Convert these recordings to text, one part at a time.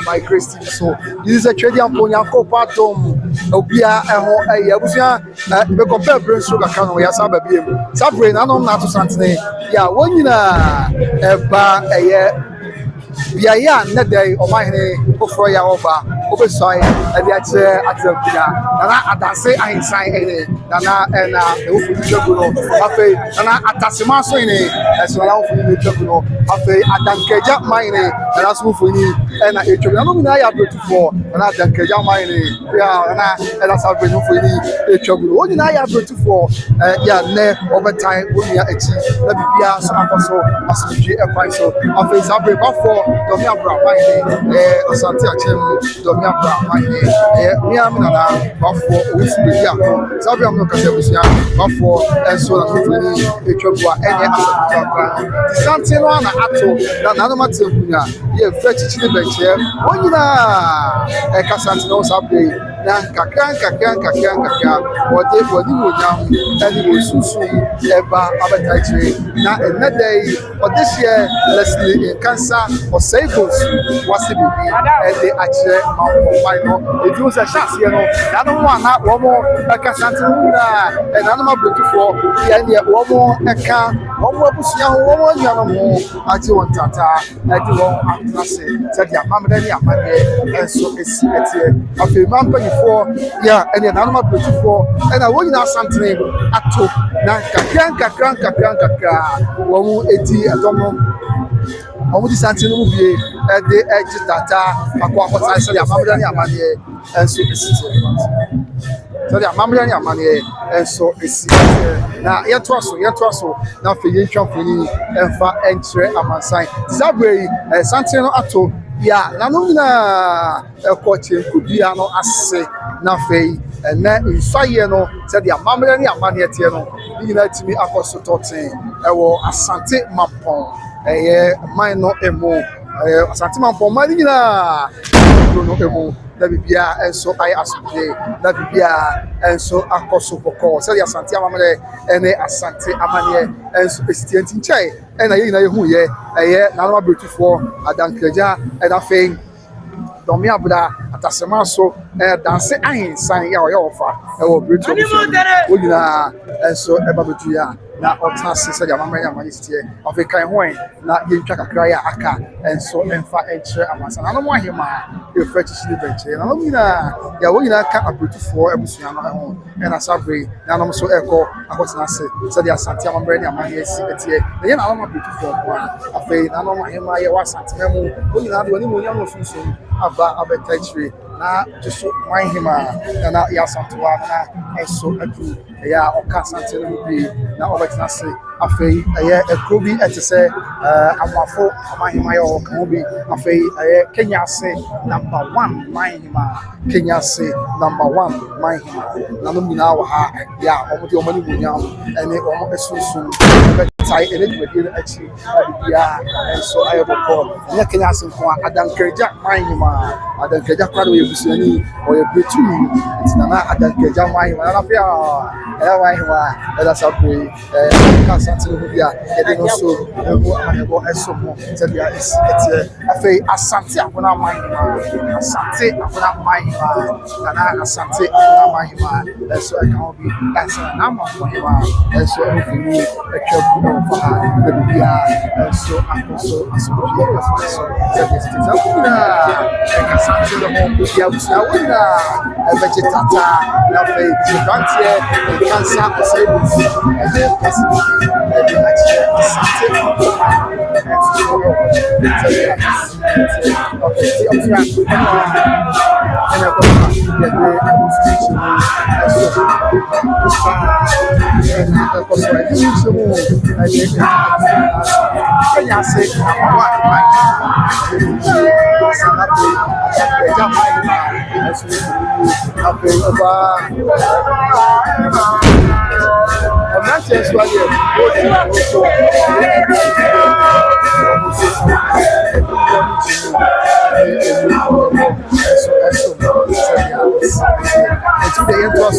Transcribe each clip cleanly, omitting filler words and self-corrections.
by Christine. So this is a trading Ponyanko Patom, Obia, Yabusia, the compare brain sugar can we have Sababi. Sabrain, I know not to Santane. Yeah, when you bar a year. Biaya na day o mahene ofro ya oba obesoi e bi ache atrapia na adase ahinsan ene na e ofu joguno afi na atasema so ene so na ofu ni joguno afi adankeja mahene na so ofu ni na etwa na no na ya beautiful na adankeja mahene ya na sabe no ofu ni etwa guno oni na ya beautiful ya ne overtime oni ya echi na bibia so akoso asuje e kwan so afi sabe bafo Domia Brahmine, Asantehene, Domia Brahmine, Miamina, Buffo, Whisperia, Sabiam Nocasia, Buffo, and so on, a trouble, and Santana Ato, Nanamatina, ye fetch the bench here, when you are a Casantino Sabi, Kakran, what they were doing now, and it was soon ever appetite. Now, another day, but this year, Leslie in cancer or save was to be and they actually Mampong. It was a chance, you know. I don't want that one more a Casantina and animal beautiful, and yet one more a car, one more Busia, one more Yamamu, I do want Tata, I do want said your mamma and so it's here. I feel Mampong before, yeah, and an animal beautiful, and I want not something at two. Nanka, 180, I don't know. Omo di santi no bie e de edge tata akwa kwata so ya mamra ni amane enso esiti so ya mamra ni amane enso esiti na yeto so na fe yentwa foni emfa entre amansan zabrei santi no ato ya na no na ekoche nkubia no ase na fe na insaye no se de mamra ni amane tie no ni na timi akoso toten e wo Asante Mampong mine emo Asanteman for money na no emo na bibia enso ai asuje na bibia enso akoso koko se ya Asante amamre ene Asante amane enso esitienti nchai ena ye na ye hu ye na no beautiful adankeja and afei domi abuda atasema so danse ahinsan ya ofa wo beautiful wo nyina enso ebabetu ya na otase se ya mama ya manistie African hoin na yentwa kakra ya aka enso emfa enche amasa na no mo ahema e fresh shiri benche na no nyina ya wo nyina ka abutufo ebusua no ho na sabre na no so eko akotena se ya Asante amamre ni amani esi etie na ye na no abutufo ko afei na no ahema ye wa Asanteman mu wo nyina do ni mo nya no sunsun aba abetachiri na just Mamponghemaa na ya Asantewa na enso atu ya oka Asantehene bi na obetena se afei ekrobi etese amwafo Mamponghemaa ya oka bi afei Kenya se number 1 Mamponghemaa Kenya se number 1 Mamponghemaa na no nyina wa ha ya omodi omani munyam ene omo esunsun tai elejwe achi ya enso ayoboko ya Kenya se ko adankeja Mamponghemaa adankeja kwado yebusuani oye betu itinana adankeja Mamponghemaa na afia Mamponghemaa ela sabre Asantehene bia ede no so ebo amebo esomo sebia etie afei Asante akona Mamponghemaa Asante akona Mamponghemaa na Asante akona Mamponghemaa eso eka obi asa na Mamponghemaa eso ofini ekwabu no fa bia eso akoso asubia aso sebia stizakuna Asantehene mo bia usna wina vegetata na afei chibantie cancer service ede kasi Until the end was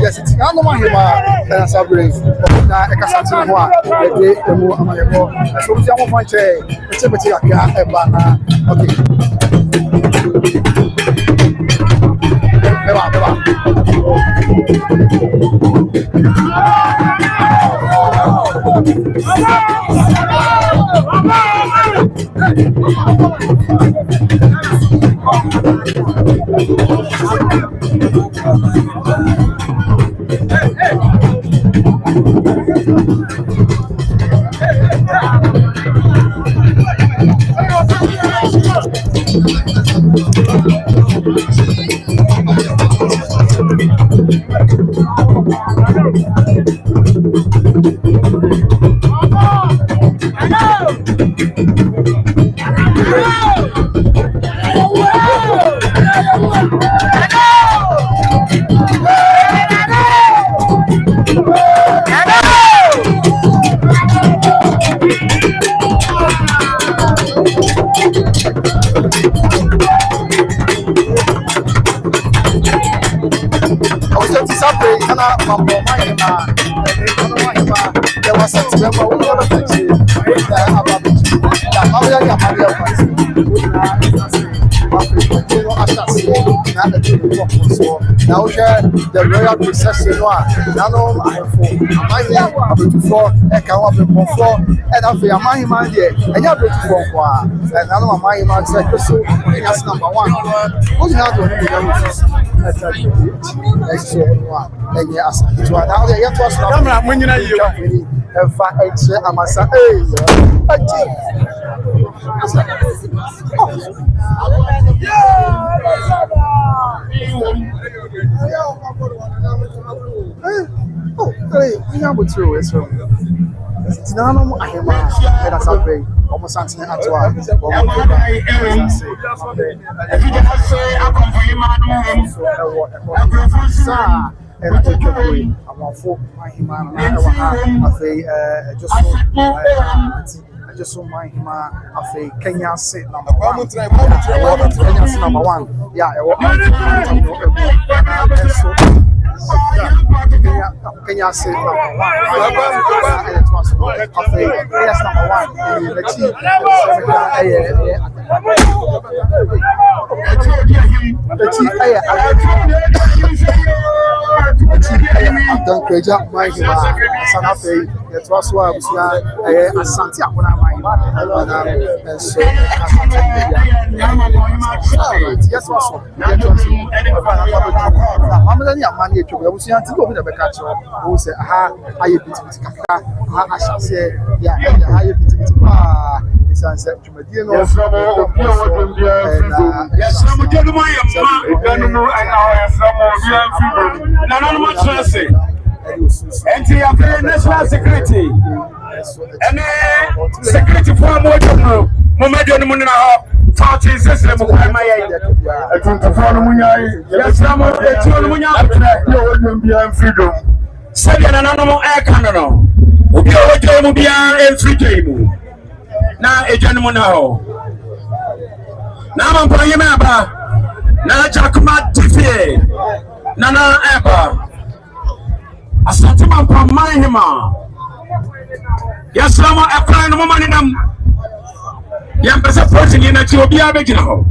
yes, it's not Mamponghemaa and Asantehene. Now, I can't say more. The emu amayemo. So we say one chair. It's a bit like a banana. Okay. There was a time when we were touching now the royal procession now I before and come up before and after my man there and you beautiful and now my man said so that's number one. Who's not doing and yes, so now they get us now when you know you and fight amasa we are with you it's now Mamponghemaa and Asantehene almost something at all and I take away. I'm on for Mamponghemaa. I just saw Mamponghemaa. I say Kenya say number one. Kenya say number one. Yeah, Kenya say number one. I say yes number one. The chief. I've done great job, Mamponghemaa. Asantehene. It was why I was Asantehene. And so yes, also. I'm going to manage to go to the Becacho who said, I shall say, yeah, I sunset to Medina. Yes, and you have national security. And security for more general. Momentum Munna, touching system of my I don't follow Munya. Yes, I'm a Munya freedom. Second, an animal air cannon. Will be a free game. Now, a gentleman now. Now, Mamponghemaa. Now, Jacoma Tiffy. Nana Eba. Asanteman from Mamponghemaa. Yes, I'm a crying woman in them. Yampesa forcing in a Chobia Begino.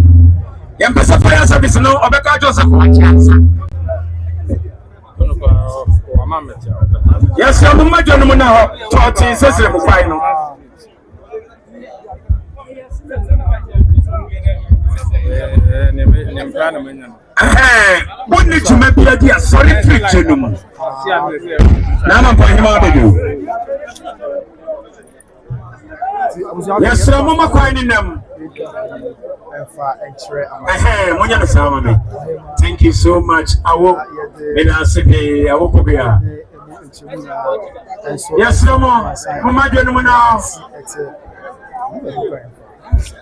Yampesa fire service no Obeka Joseph. Yes, I'm a gentleman now. 40 says the final. What did you make a dear sorry fiction? Now Mamponghemaa do. Yes, I'm a crying in them. Thank you so much. I will be Yes, no more. Come on, gentlemen, now.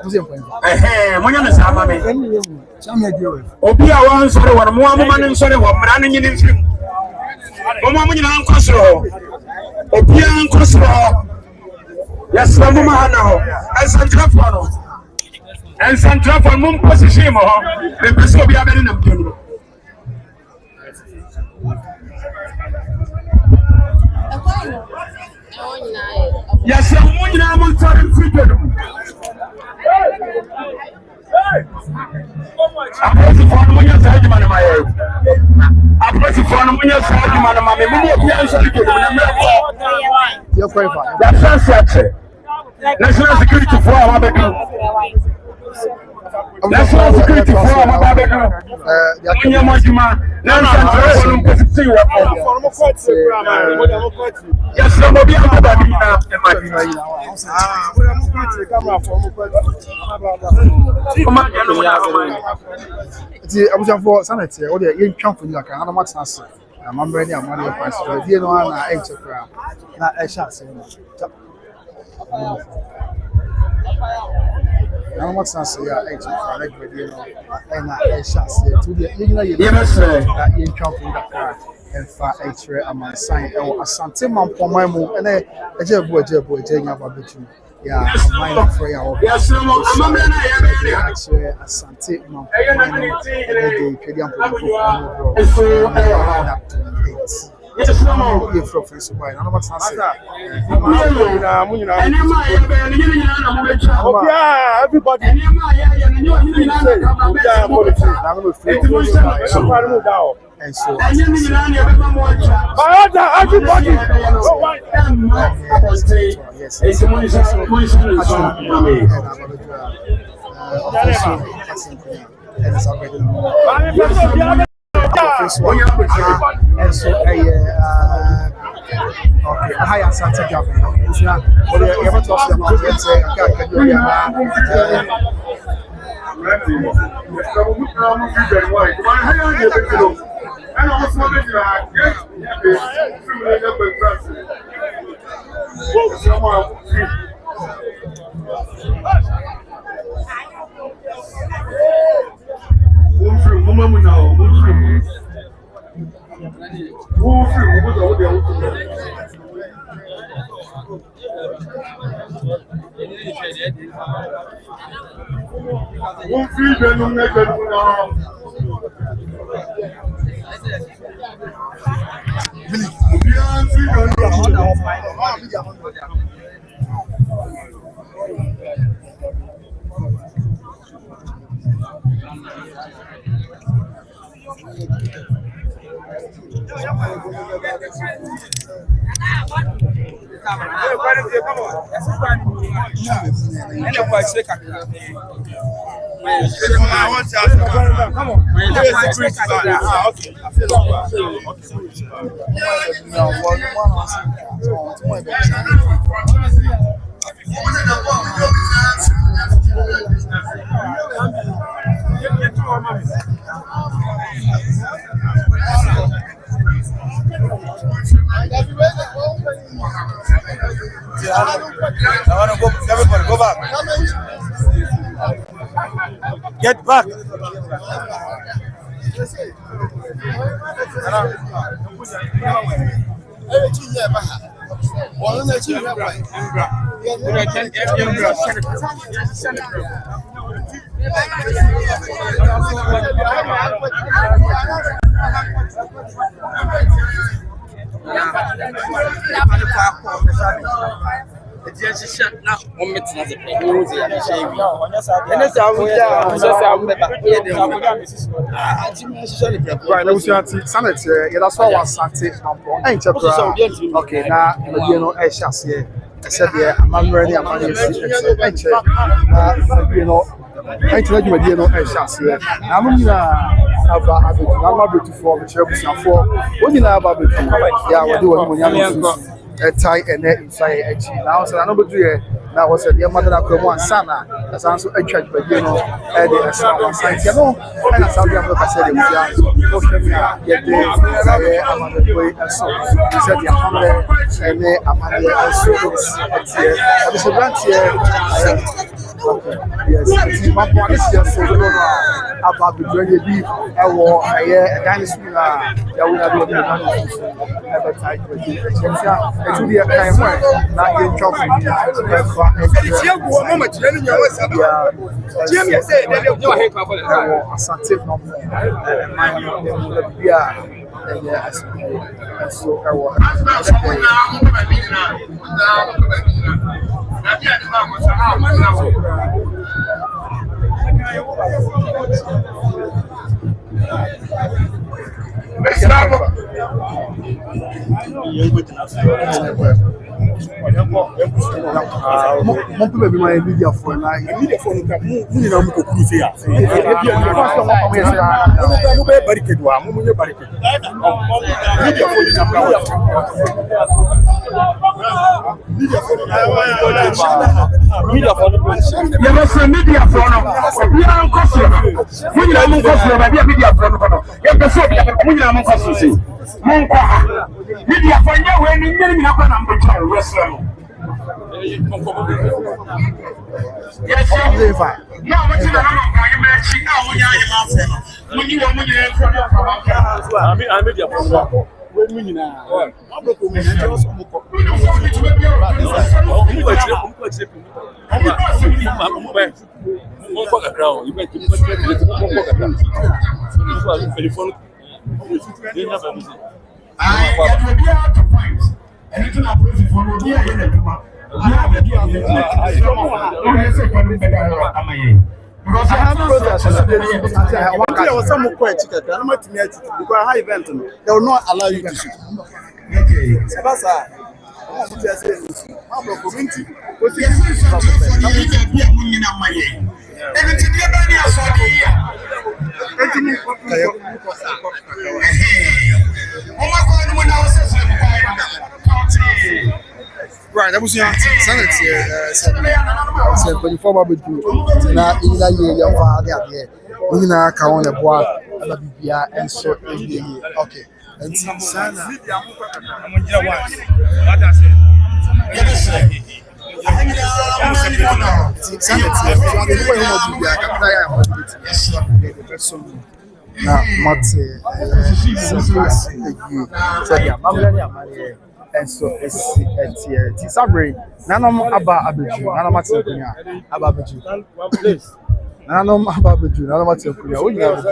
When you're the Obia one sorry, one more man, sorry, one running in his room. One woman in Uncle Obia Uncle. Yes, no more now. Asantehene. And Central for Moon Procession, the person be having them. Yes, I'm going to freedom. I'm pressing for when you're saying, man, my head. I'm pressing for when you're saying, man, my you're praying for that's national security for our baby. National security for our baby. Yes, I'm going to be for Senate, or the young company like another much answer. I'm ready. I'm ready. I'm you know, I'm not a shot. How much sense you are actually correct with you and a shot to the you company that and for actually a man sign or Asanteman Mampong and a jebo Jenya. Yeah, my prayer. Yes, I'm actually Asanteman Yes, everybody. And so everybody. And so okay, hi Asantehene. What you ever talk about? Let's say Everybody go back. Get back. okay, now you know, I shall say, I said, yeah, I'm ready. I'm ready. You know, I tell you, you know, I shall say, I'm beautiful, when you know about it, yeah, we're doing a tie and inside now, so I know, but That was the mother that could want Sana, as also a church, but you know, the science, you know, and as I'm going to say, yet I'm on the way, and so said the Amanda, and Amanda also is a grant here. Yes, Mampong is just so about the journey beef, a war, a dynasty, that we have been advertised with you. It will be a time where not in trouble. It's your moment, Jimmy said, Asanteman, and so I was. Mon peut me demander media for na media for nka mu na mu ko kuru se ya mu be barricade wa mu nye barricade media for na bla media for ya no se media for no ya nko so mu nyina mu nko so ba media for no ya be so mu nyina mu nko so si mu nko media for nya we ni nyina na kwa na mbecha wrestler no. Yes, sir. No, but you don't know. You may see now when you're when you want to I made your problem. When you know, I'm not going to just because I have processes. I was some quite chicken. I'm not to meet because I have event. They will not allow you to shoot. Okay. Sabasa. I'm going to say, I'm not going to. What's the right, that was your Senate said, but before Babu, now in that year, your father here, we now count a boy and so okay. And Sana, and so it's here. Sabri, Nanom Abba Abuju, Nanamatia, Abba Abuju. Nanom Abba Abuju, Nanamatia, we have a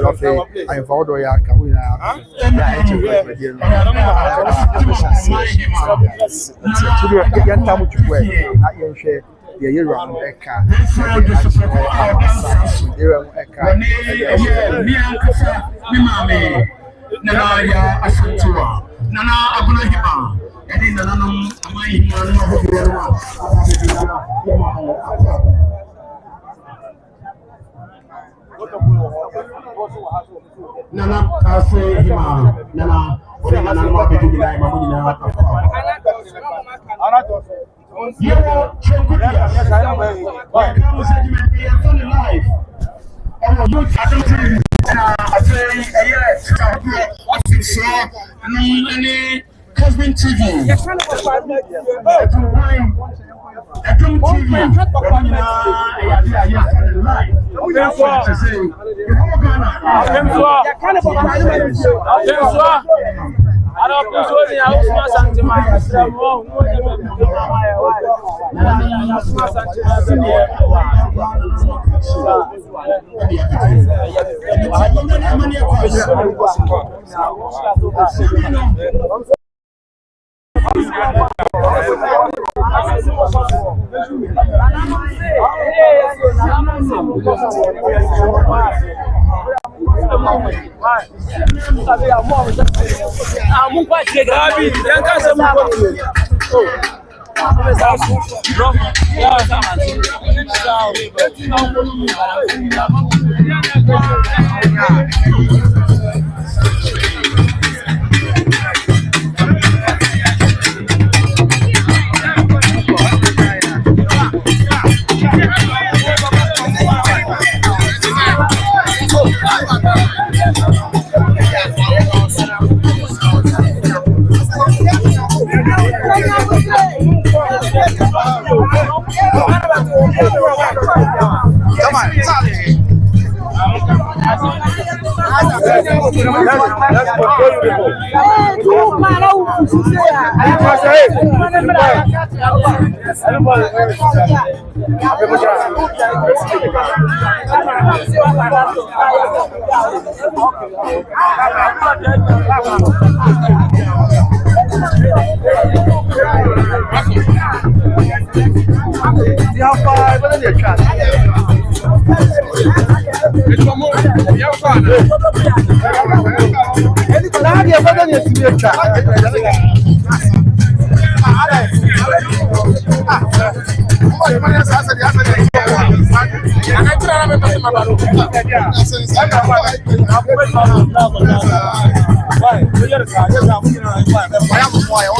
I have ordered Yaka, we are the year round Eka, Nana Abulahima, and in the Nana Asahema, Nana, Husband TV.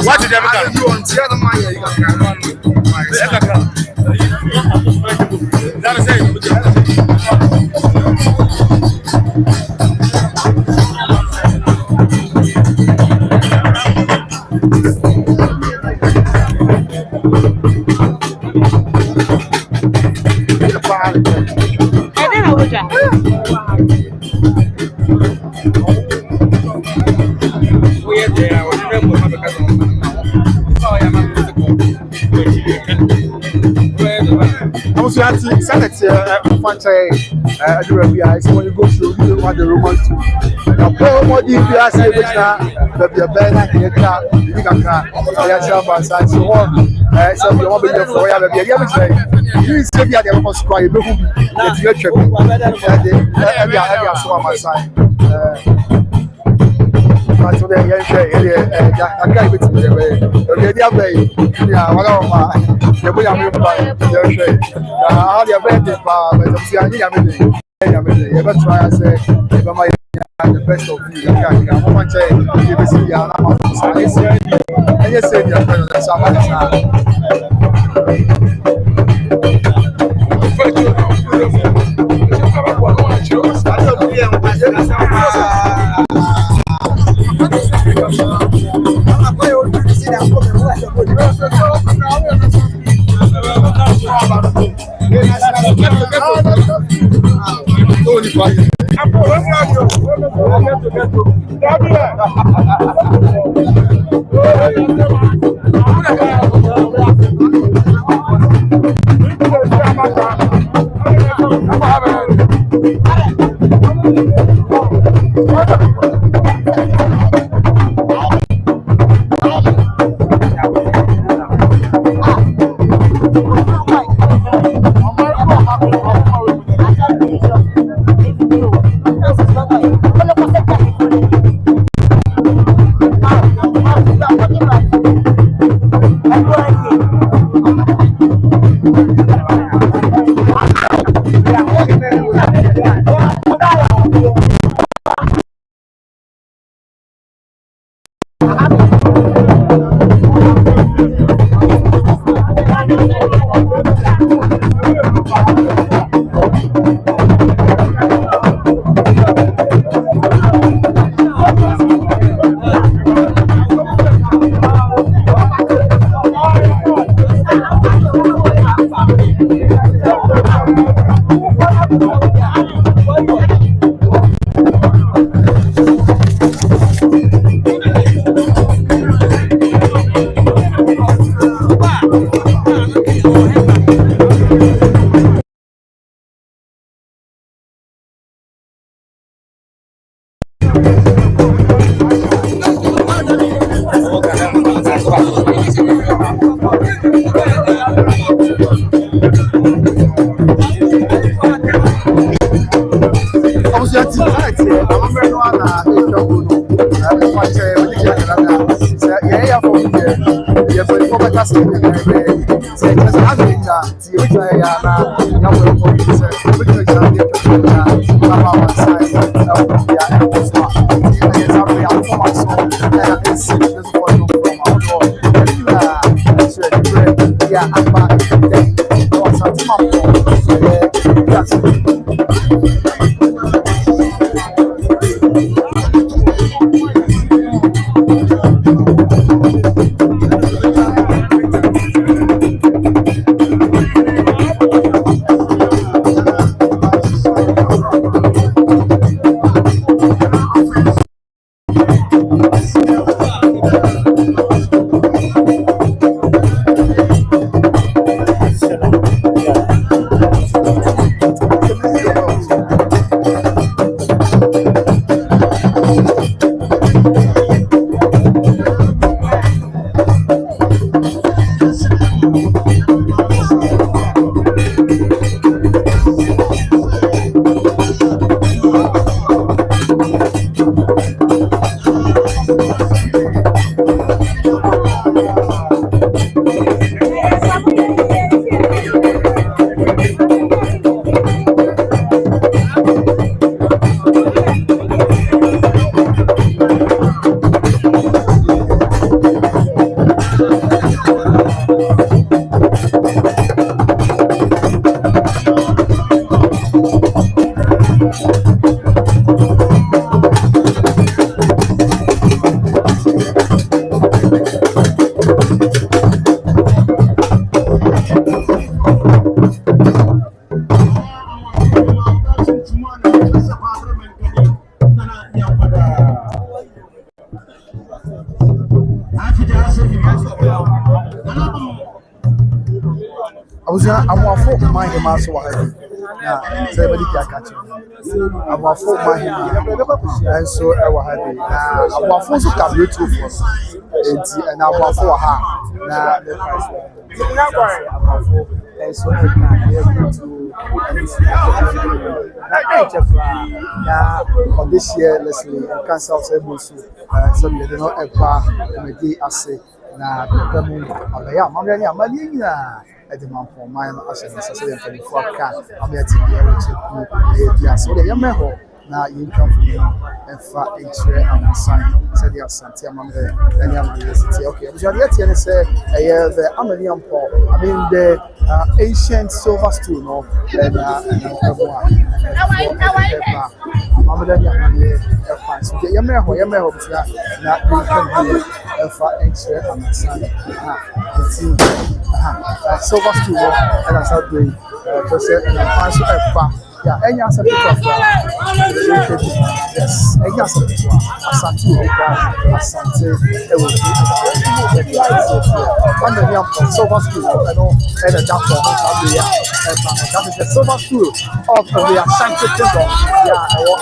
What did so when you go through, you want the Roman too. What if you ask me that the banner in the car, you can cry, I have a side. So, some you want to be for you say, you are the squire, you are my side. So then, I can't get to the way. Yeah, what are my how the event but ever try to say, the best of you. I want to say, you see, I just said, Mamponghemaa so wahadi na ceremony dia kache abuafo Mamponghemaa enso e wahadi na abuafo so ka beautiful enti na abuafo wa ha na the price abuafo enso e na na on this year Leslie cancel Sebusu so we dey not ever comedy ase na pemu abaya mamrani amali nyina the Mampong mine as an associate for car. I'm here to be able to do so. The Yameho now you come from and far and sign said the Asanteman and University. Okay, I'm yet to say the Amelian Paul. I mean the ancient silver stool, no, and everyone. So the Yameho now you can be a far and sign. Silver stool and I said and I'm also yeah, any answer to yes, any answer to Asantehene, Asantehene, silver stool, and a jump that is the silver stool of the Asantehene. Yeah, or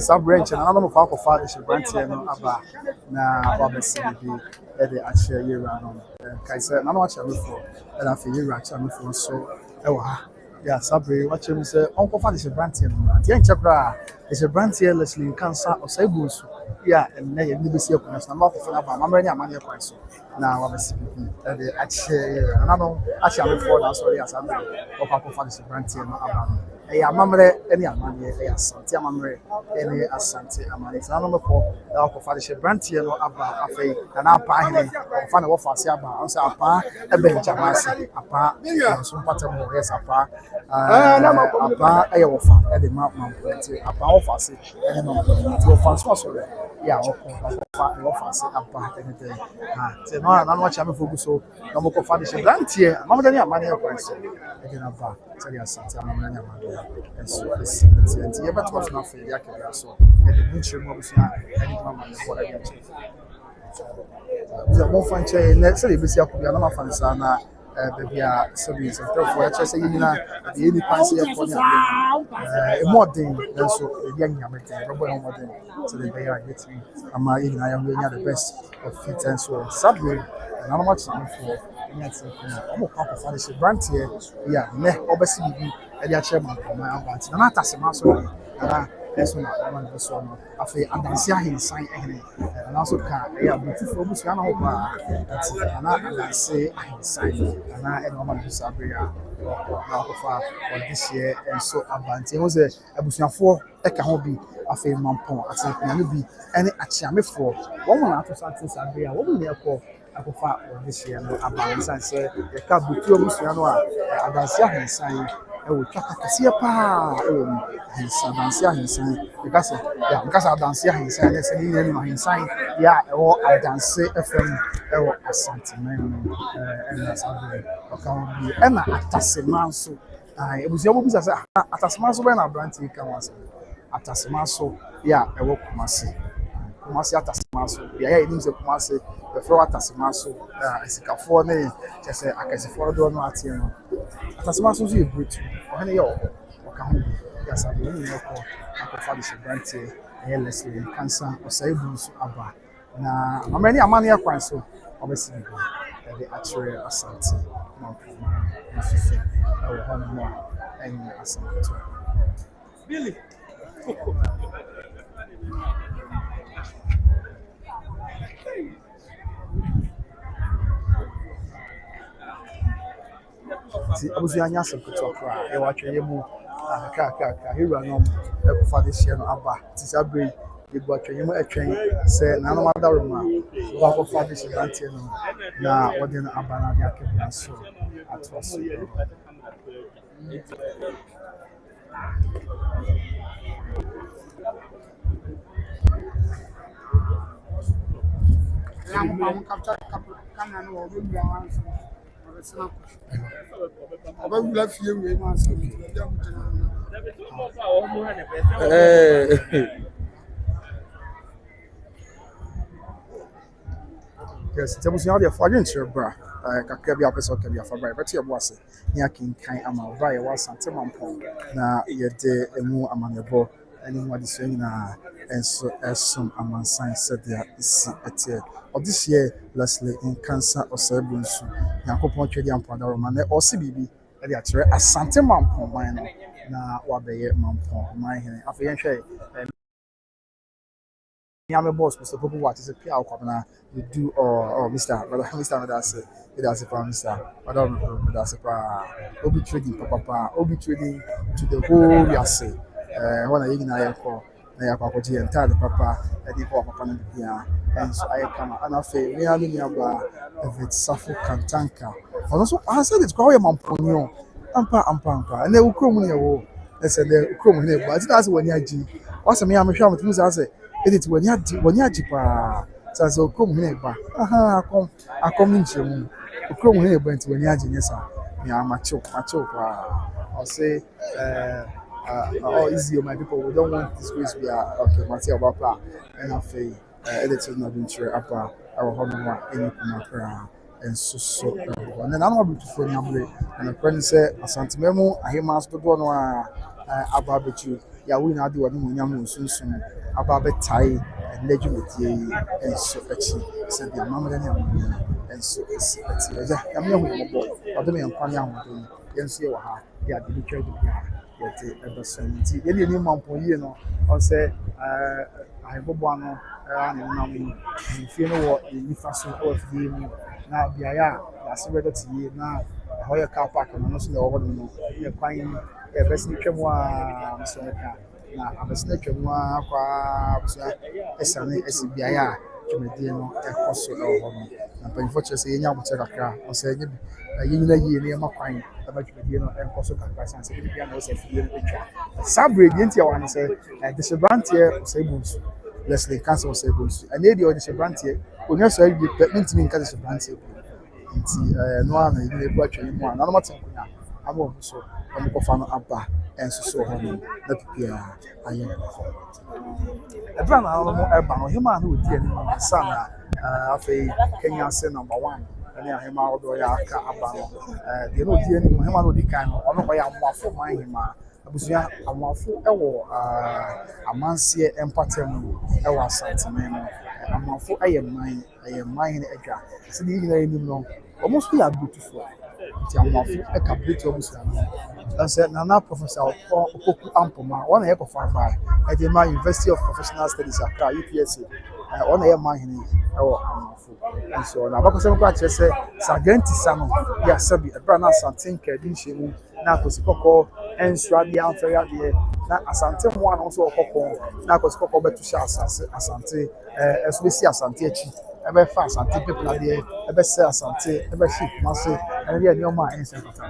Some branch and another part of father should branch no aba na aba CB e dey actually year round kai say na no watch am for and after year round am for so e wa ha yeah sabre watch him say uncle father should branch no na dey check bra is a branch here Leslie cancer or say boosu yeah, and then you see a question about the Fana, Mamma, Amania question. Now, I'm a CPP, and the actually, another actually, before that's what as I'm or Papa for the brand team about. A mamre, any amani, a Asante mamre, any Asante amani. So, I don't know for the brand team about a fay, and our pine, or find a offer, say about, answer a pa, a bench, a mass, a pa, some part of more, yes, a pa, a offer, and the Mampong, a pa offer, and no fast, yeah, offer, say a pa, anything. Say, no, I'm not watching focus so, no more for the brand here, Mamma, any money, again, a pa, tell you Asante, Mamma, and so it's you better was not for the Yakari, so, and the Bushel Mobusha, and Mamma, for a the more fun chain, let's say, if you have a fan, baby, service, and therefore, I just say, you know, the any fancy a more thing than so the young American, Robert Modern, so they are getting a my in I am the best of fit and so on. Sadly, and I'm much time for almost half of the brand here, yeah, obviously, and the chairman for my advance, and not as a master. That's one of the one. I feel and then see him sign and also can yeah, beautiful Musiana Oba. That's it. And I say I sign and I normally do Sabria or this year and so Abante. It was a Busian for Eka Hobby. I feel Mampong. I say, can be any Achame for 1 month to Santa Sabria. What will you call? I go far this year. No, about say the cab with you, Musiano. And I see him sign. Oh, Chakasia pa. His sign because I dance here his sign. Let's say his sign. Yeah, or I dance FM or Asanteman and that's how we can be. Asanteman so. It was your business. Asanteman so when I brand you can once. Asanteman so yeah, I work Kumasi. Kumasi Asanteman so. Yeah, it means Kumasi. The floor Asanteman so. It's a four name. Just say I can see for the one at you. Asanteman so you brute. When you yes, I'm going to call the brand here, Leslie, cancer or Saibus Abba. Now, how many ammonia points so obviously the actual Asante, Mampong, and Fifi, or Honeymoon, and Asante. Really? I was young as a good talker. I watch you. Here run for this year, Abba. Tis a break. You got a train, say, none of other room. Walk for this event. Now, what in Abba, I can so at was. Yes, it's almost not a foreign bra. Kakabia person can be a fabric, but your boss, Yakin kind am a via was Asanteman. Now, yet a more among the ball, and what is saying and so as some among signs said there is a tear. Of this year, Leslie in cancer or Cerebus, Yankopon Chadian Padaroman, or CBB, and the actual Asanteman mine. Now, what they Mampong, my hand, after I'm a boss, Mr. Popo, what is a PR corner? You do or Mr. That's a Mr. Madame, that's a Obi trading, Papa, Obi trading to the whole Yase. When I ignite call, I have a entire Papa, and the Papa, and so I come and I say, we are in if it's Suffolk Cantanka. Also, I said it's called a Mampong, Ampa, and they will come in your wall. They said they're coming here, but that's when you are. What's a me, I'm sure things I say. It when you jipa so come here ba I come in you come here but when you yes me am macho pa I'll say oh easy my people we don't want this grace be okay Matthew Bapa and I say edited not been sure apa our home any kuma and so and then I'm not for nyamle and the friend say Asantememu ahemas do no ababetu ya we na de wonu nyamu sunsun ababetai and legitimate and so said the mama and so it's ya me hu mo bo o de me nkwan ya ho do yen so ye wa ha ya de bi twa do ya yɛte ɛbɛso nti yɛde ni Mampong yie no ɔsɛ aheboboa no ne nam yi mfie no wɔ nifa so wɔ fie mu na beaeɛ a yɛase bɛdɔ te yie na ɛhɔ yɛ car park no so na ɛwɔ hɔ no yɛ kwan yɛbɛsene twam a nso ka na abɛsene twam a kwa so ɛsane ɛsi beaeɛ a dwumadie no ɛkɔ so ɛwɔ hɔ no na mpanyinfoɔ kyerɛ sɛ yɛnya abokyɛ kakra ɔsɛ yɛnyɛ yɛnyina yie ne yɛma kwan ɛma dwumadie no ɛnkɔ so kakra san sɛ biribi a na ɔsɛ fie no atwa saa berɛ deɛ nti a wɔane sɛ dehyeberanteɛ ɔsɛ bu nsu Leslie Cancer ɔsɛ bu nsu ɛnɛ deɛ ɔde dehyeberanteɛ ɔnyɛ sɛ awie pɛ mentimi nka dehyeberanteɛ nti no a na yɛnyina ebu atwa yi mu a nanom ate nkonya ama ɔmo so ɔmo kɔfa no aba ɛnso so hɔ no na pipia ayɛ ɛbɛrɛ na nanom ɛba no ɔhema a na ɔdi anim no nsa na afei Kenya sɛ number 1 ɛne ahema a ɔde ɔyɛ aka aba no deɛ na ɔdi anim ahema na ɔdi kan no ɔno ɔyɛ amoafo man ahema abusua amoafo ɛwɔ amanseɛ ɛmpatam ɛwɔ Asanteman no amoafo ɛyɛ man no adwa sɛ deɛ nyinaa anim no ɔmo so yɛ abutufoɔ nti amoafo ɛka breti ɔmo so ano ɛsɛ nana professor Opoku Ampoma wɔn na yɛkɔfa aba ɛde ma University of Professional Studies Accra UPSA wɔn na yɛ man hene ɛwɔ amoafo nso na abakɔsɛm kɔ akyerɛ sɛ sagantisa no yɛ asɛbi ɛbɛrɛ na Asantehene kɛdi nhyɛmu na akosi kɔkɔɔ ɛnsuadeɛ amfɛyadeɛ na asante ho ano nso ɔkɔkɔɔ na akosi kɔkɔɔ bɛto hyɛ asante ɛso bɛsi asante akyi ɛbɛfa asante pepladeɛ ɛbɛsɛ asante ɛbɛhye kumase ɛne deɛ nneɛma a ɛnsɛ nkata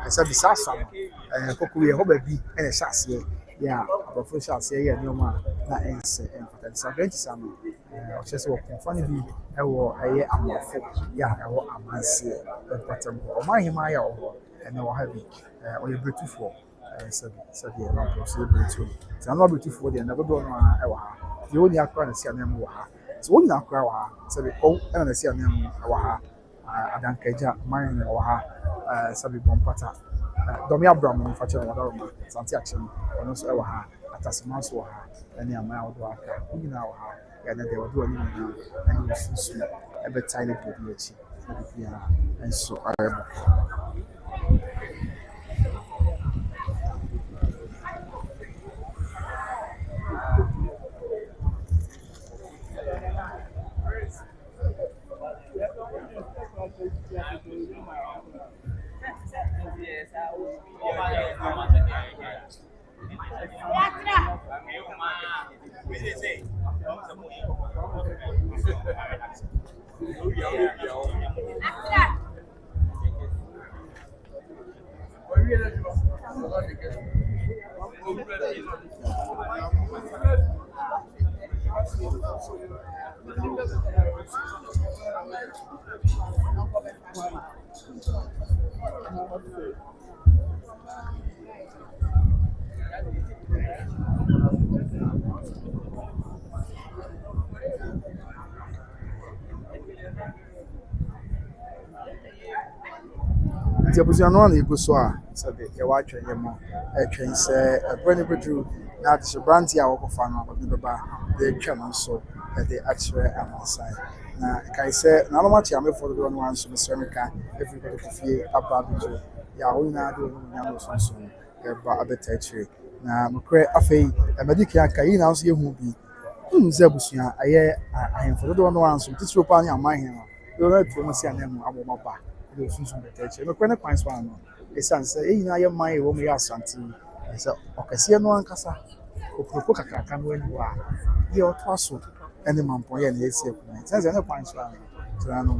ɛsɛ bi saa asa no kɔkɔɔ yɛ hɔ baabi ɛna ɛhyɛ aseɛ yɛ a aborɔfo hyɛ aseɛ yɛ nneɛma a na ɛnsɛ nkata sagantisa no ɔkyerɛ sɛ wɔkɔmfa no bi ɛwɔ ɛyɛ amoafo yɛ a ɛwɔ amanseɛ ɛmpatam hɔ ɔman ahema ayɛ wɔ hɔ ɛna wɔ ha bi ɔyɛ bretufoɔ sɛdeɛ ɛnapɔ so yɛ bretu sɛ ano abretufoɔ deɛ ɛnabɛdɔ no a ɛwɔ ha deɛ wɔn nyinaa kora na si anan mu wɔ ha sɛ wɔn nyinaa kora wɔ ha sɛbi ɔw ɛna na si anan mu ɛwɔ ha adankagya man na ɛwɔ ha sɛbi bɔmpata dɔmi abraham no fakyɛ wɔn ɔdaroma sante akyɛm ɔno nso ɛwɔ ha atasema nso wɔ ha ɛne aman a wɔde aka wɔn nyinaa wɔ ha ɛna deɛ wɔde wɔn nyinaa ɛne osunsun ɛbɛtae ne biribi akyi ɛde biara nso ayɛ nti abusua no na egu so a sɛde yɛwɔ atwɛn yɛ mo ɛtwɛn sɛ ɛbrɛ ne beduru na adehyeberante a wɔkɔfa no abɔde bɛba de atwa no nso ɛde akyerɛ amansan na kae sɛ nanom akyi amefoɔ dodoɔ no anso mesrɛ meka ɛfiri kɔtɔkɔ fie aba abɛgye yɛ a wɔn nyinaa de wɔn nyinaa no sonson ɛba abɛta akyire na nokorɛ afei ɛmɛdi kan aka yi na nso yɛhu bi nhun sɛ abusua ɛyɛ ahemfo dodoɔ no anso titiri paa ne aman hene no yɛwɔ atuo mu si anan mu abɔ ba de osunsun bɛtɛ akyire nokorɛ ne kwan so ano ɛsiane sɛ ɛyi nyinaa yɛ man ɛwɔ mu yɛ asante sɛ ɔkɛseɛ no ankasa okuroko kakraka no ani wɔ a deɛ ɔtoa so ɛne Mampong yɛ na yɛsi akunan sɛ sɛ ne kwan so ano tena no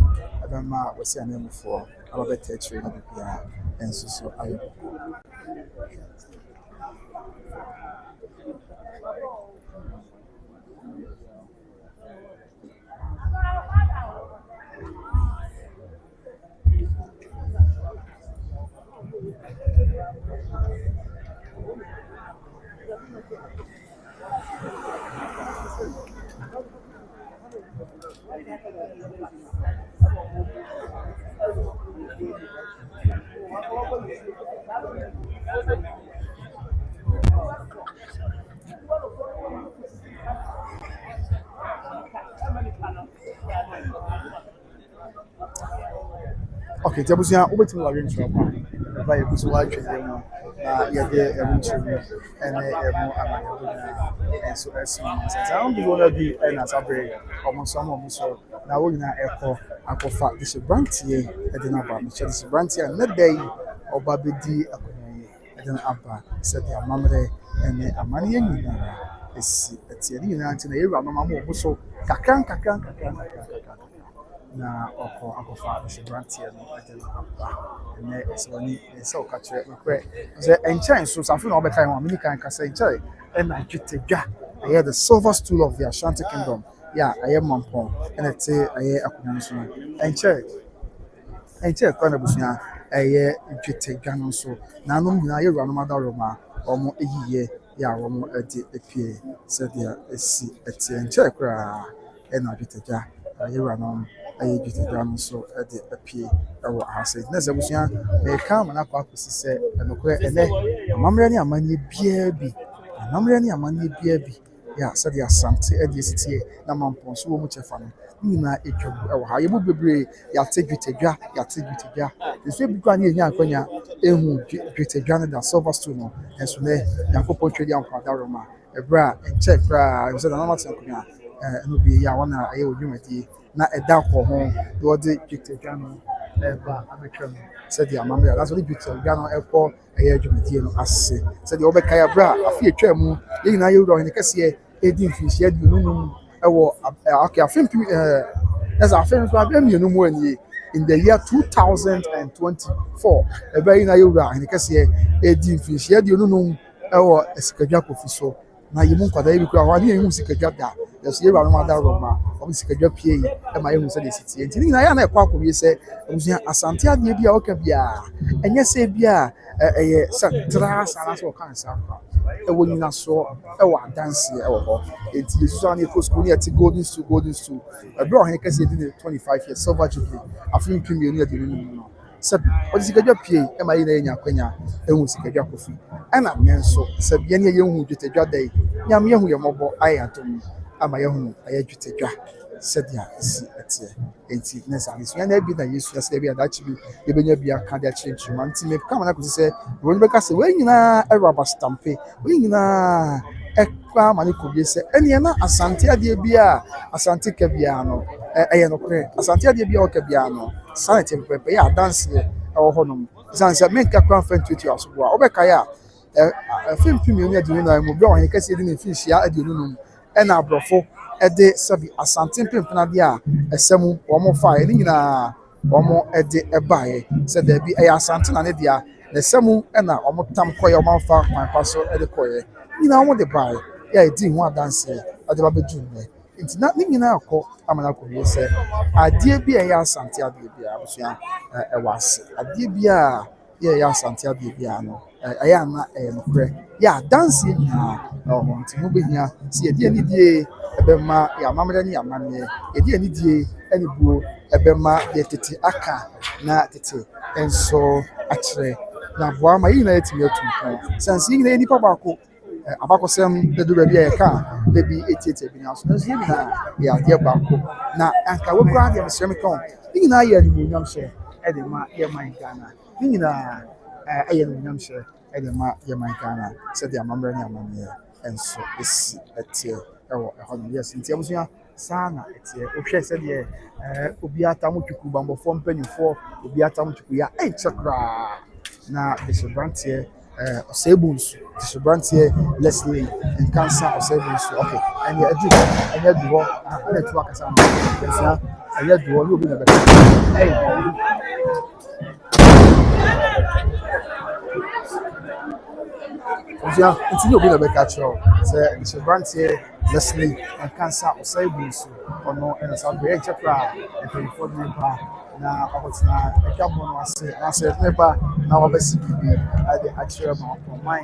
ɛbɛma wɔsi ananmufoɔ aba bɛtɛ akyire no biribiara ɛnso so ayɛ okay, abusua wobɛtumi wawe nkyerɛ pa ɛba yɛgu so woatwɛ yɛ mu na yɛde ɛmu nkyerɛmu ɛne ɛmu amanyɔdo nyinaa nso ɛsi mu nsa saa wɔn bi wɔn adi ɛna asabere wɔn nso ama wɔn so na wɔn nyinaa ɛkɔ akɔfa dehyeberanteɛ ɛde n'aba mekyɛ dehyeberanteɛ a ne da yi ɔba bɛdi akonnwa yi ɛde n'aba sɛdeɛ amammerɛ ɛne amanneɛ nyinaa esi ɛteɛ ne nyinaa nti na yɛwura no ama wɔn so kakra na ɔkɔ akɔfa dehyeberanteɛ no ɛde n'aba ɛnɛ ɛsɛ wɔne ɛsɛ ɔka kyerɛ nokorɛ sɛ nkyɛn so safo na ɔbɛka yɛn ho a mene kan kasa nkyɛn ɛna dwetadwa ɛyɛ the silver stool of the Ashanti Kingdom yɛ a ɛyɛ Mampong ɛna ɛte ɛyɛ akonnwa no so no nkyɛn kwan abusua ɛyɛ dwetadwa no nso nanom nyinaa yɛwura no adarom a wɔn ɛyiyɛ yɛ a wɔn ɛde apue sɛdeɛ ɛsi ɛteɛ nkyɛn koraa ɛna dwetadwa yɛwura no ɛyɛ dwetadwa no nso ɛde apue ɛwɔ ahase na sɛ abusua ɛka ama no akɔ akɔsi sɛ ɛnokorɛ ɛnɛ amammerɛ ne amanneɛ biara bi yɛ a sɛdeɛ Asante ɛde esitie na Mampong so wɔ mu kyɛfa no nyinaa atwa mu ɛwɔ ha yɛmu bebree yɛate dwetadwa nso ebi koraa ne yɛnya akwanya ehu dwetadwa no da silver stool no nso nɛ Nyankopɔn twɛdi ankɔdarom a ɛberɛ a nkyɛn koraa sɛ nanam ate nkonnwa ɛno bi yɛ a wɔn a ɛyɛ wɔ dwumadie na ɛda kɔ ho na wɔde dwetadwa no ɛba abɛtwa mu sɛdeɛ amammerɛ a wɔde dwetadwa no ɛkɔ ɛyɛ dwumadie no ase sɛdeɛ wɔbɛkae aberɛ a afe atwa mu yɛn nyinaa yɛwura ɔhene kɛseɛ ɛdi mfirinhyia aduonum ɛwɔ afempem ɛsɛ afei nso abɛn mmienu mu anie in the year 2024 ɛbɛn yi na yɛwura ɔhene kɛseɛ ɛdi mfirinhyia aduonum ɛwɔ sikadwa kofi so na yɛn mu nkwadaa yi bi kura hɔ a ne yɛn mu sikadwa da yɛsɛ yɛwura no ada rɔma wɔn sikadwa pie yi ɛma yɛn mu sɛ de si tie nti ne nyinaa yɛ ana ɛkɔ akɔwie sɛ abusua asante adeɛ bi a ɔka biara ɛnyɛ sɛ bi a ɛyɛ sɛ traa saa na sɛ ɔka nsa akora ɛwɔ nyinasoɔ ɛwɔ adanseɛ ɛwɔ hɔ enti yɛsusu a ne yɛkɔ sukuu ne yɛte golden stool ɛberɛ a ɔhene kɛseɛ di ne 25 years silver jubilee afe mpem mmienu aduonu enum no sɛbi ɔde sikadwa pie ɛma yɛn na yɛnya akwanya ɛhu sikadwa kofi ɛna mɛ nso sɛbi yɛn ne yɛhu dwetadwa da yi nyame yɛhu yɛn mmɔbɔ ayɛ atom ama yɛhu ɛyɛ dwetadwa sɛdeɛ esi ɛteɛ enti ne saa nesua na ebi na yesu sɛ ebi adakye bi yɛbɛnya bi aka de akyerɛ nkyirima nti mɛ kama na kɔsi sɛ wɔn bɛka sɛ wɔn nyinaa ɛwɔ abastampe wɔn nyinaa ɛkura ama ne kɔbie sɛ ɛnneɛ na asante adeɛ bi a asante ka biara no ɛyɛ nokorɛ asante adeɛ bi a ɔka biara no saa na ɛteɛ pɛpɛpɛ yɛ adanseɛ ɛwɔ hɔnom ɛsan sɛ menka kora mfa ntuatua asobo a wɔbɛkaeɛ a fempem mmienu aduonu nan mu bi a ɔhene kɛseɛ de ne mfirinhyia aduonu num ɛna aborɔfo ɛde sɛbi asante mpempena deɛ a ɛsɛm wɔn faeɛ ne nyinaa wɔn ɛde ɛbaeɛ sɛ daabi ɛyɛ asante na ne deɛ na ɛsɛm ɛna wɔn tam kɔɛ wɔn afa kwan pa so ɛde kɔɛ nyinaa wɔn de baeɛ yɛ a ɛdi ho adanseɛ ɛde ba bɛdu nnɛ nti na ne nyinaa akɔ ama na akɔwie sɛ adeɛ bi a ɛyɛ asante adeɛ bi a abusua ɛwɔ ase adeɛ bi a yɛyɛ asante adeɛ bi a no ɛyɛ ana ɛyɛ nokorɛ yɛ adanseɛ nyinaa ɛwɔ hɔ nti mo bɛhia sɛ yɛde anidie ɛbɛma yɛ amammerɛ ne yɛ amanneɛ yɛde anidie ɛne buo ɛbɛma yɛ tete aka na tete nso akyerɛ na aboa ma yɛn nyinaa yɛtumi atu mpɔn sansi yɛn nyinaa yɛ nipa baako abakɔsɛm dadu baabi a yɛka a baabi etietie bi na so nanso yɛn nyinaa yɛ adeɛ baako na anka wɔkura adeɛ mesrɛ me kɔn ne nyinaa yɛ animuonyam hyɛ ɛde ma yɛ man Ghana ne nyinaa ɛyɛ animuonyam hyɛ ɛde ma yɛ man Ghana sɛdeɛ amammerɛ ne amanneɛ nso esi ɛteɛ ɛwɔ ɛhɔ no yɛsi nti abusua saa na ɛteɛ wohwɛ sɛdeɛ obi atam twuku bambɔfoɔ mpanyinfoɔ obi atam twuku yɛ ɛnkyɛ koraa na dehyeberanteɛ ɔsɛebu nso dehyeberanteɛ Leslie nkansa ɔsɛebu nso okay ɛnɛ adu hɔ ɛnɛ du hɔ ɛnɛ tu akasa no ɛsia ɛnɛ du hɔ ne obi na bɛka abusua nti ne obi na bɛka kyerɛw sɛ dehyeberanteɛ Leslie nkansa ɔsɛebu nso ɔno ɛna saa bɛyɛ nkyɛ koraa mpanyinfoɔ de ne ba na ɔkɔtena atwa bɔ no ase anaasɛ ne ba na wɔbɛsi biribi ade akyerɛ ma ɔman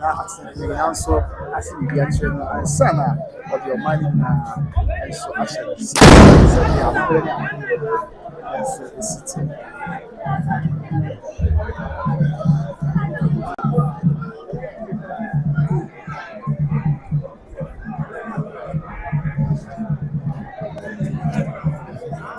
na Asantehene nso ase biribi akyerɛ no ansa na ɔde ɔman no nyinaa nso ahyɛ no si sɛdeɛ amammerɛ ne amanneɛ nso esi te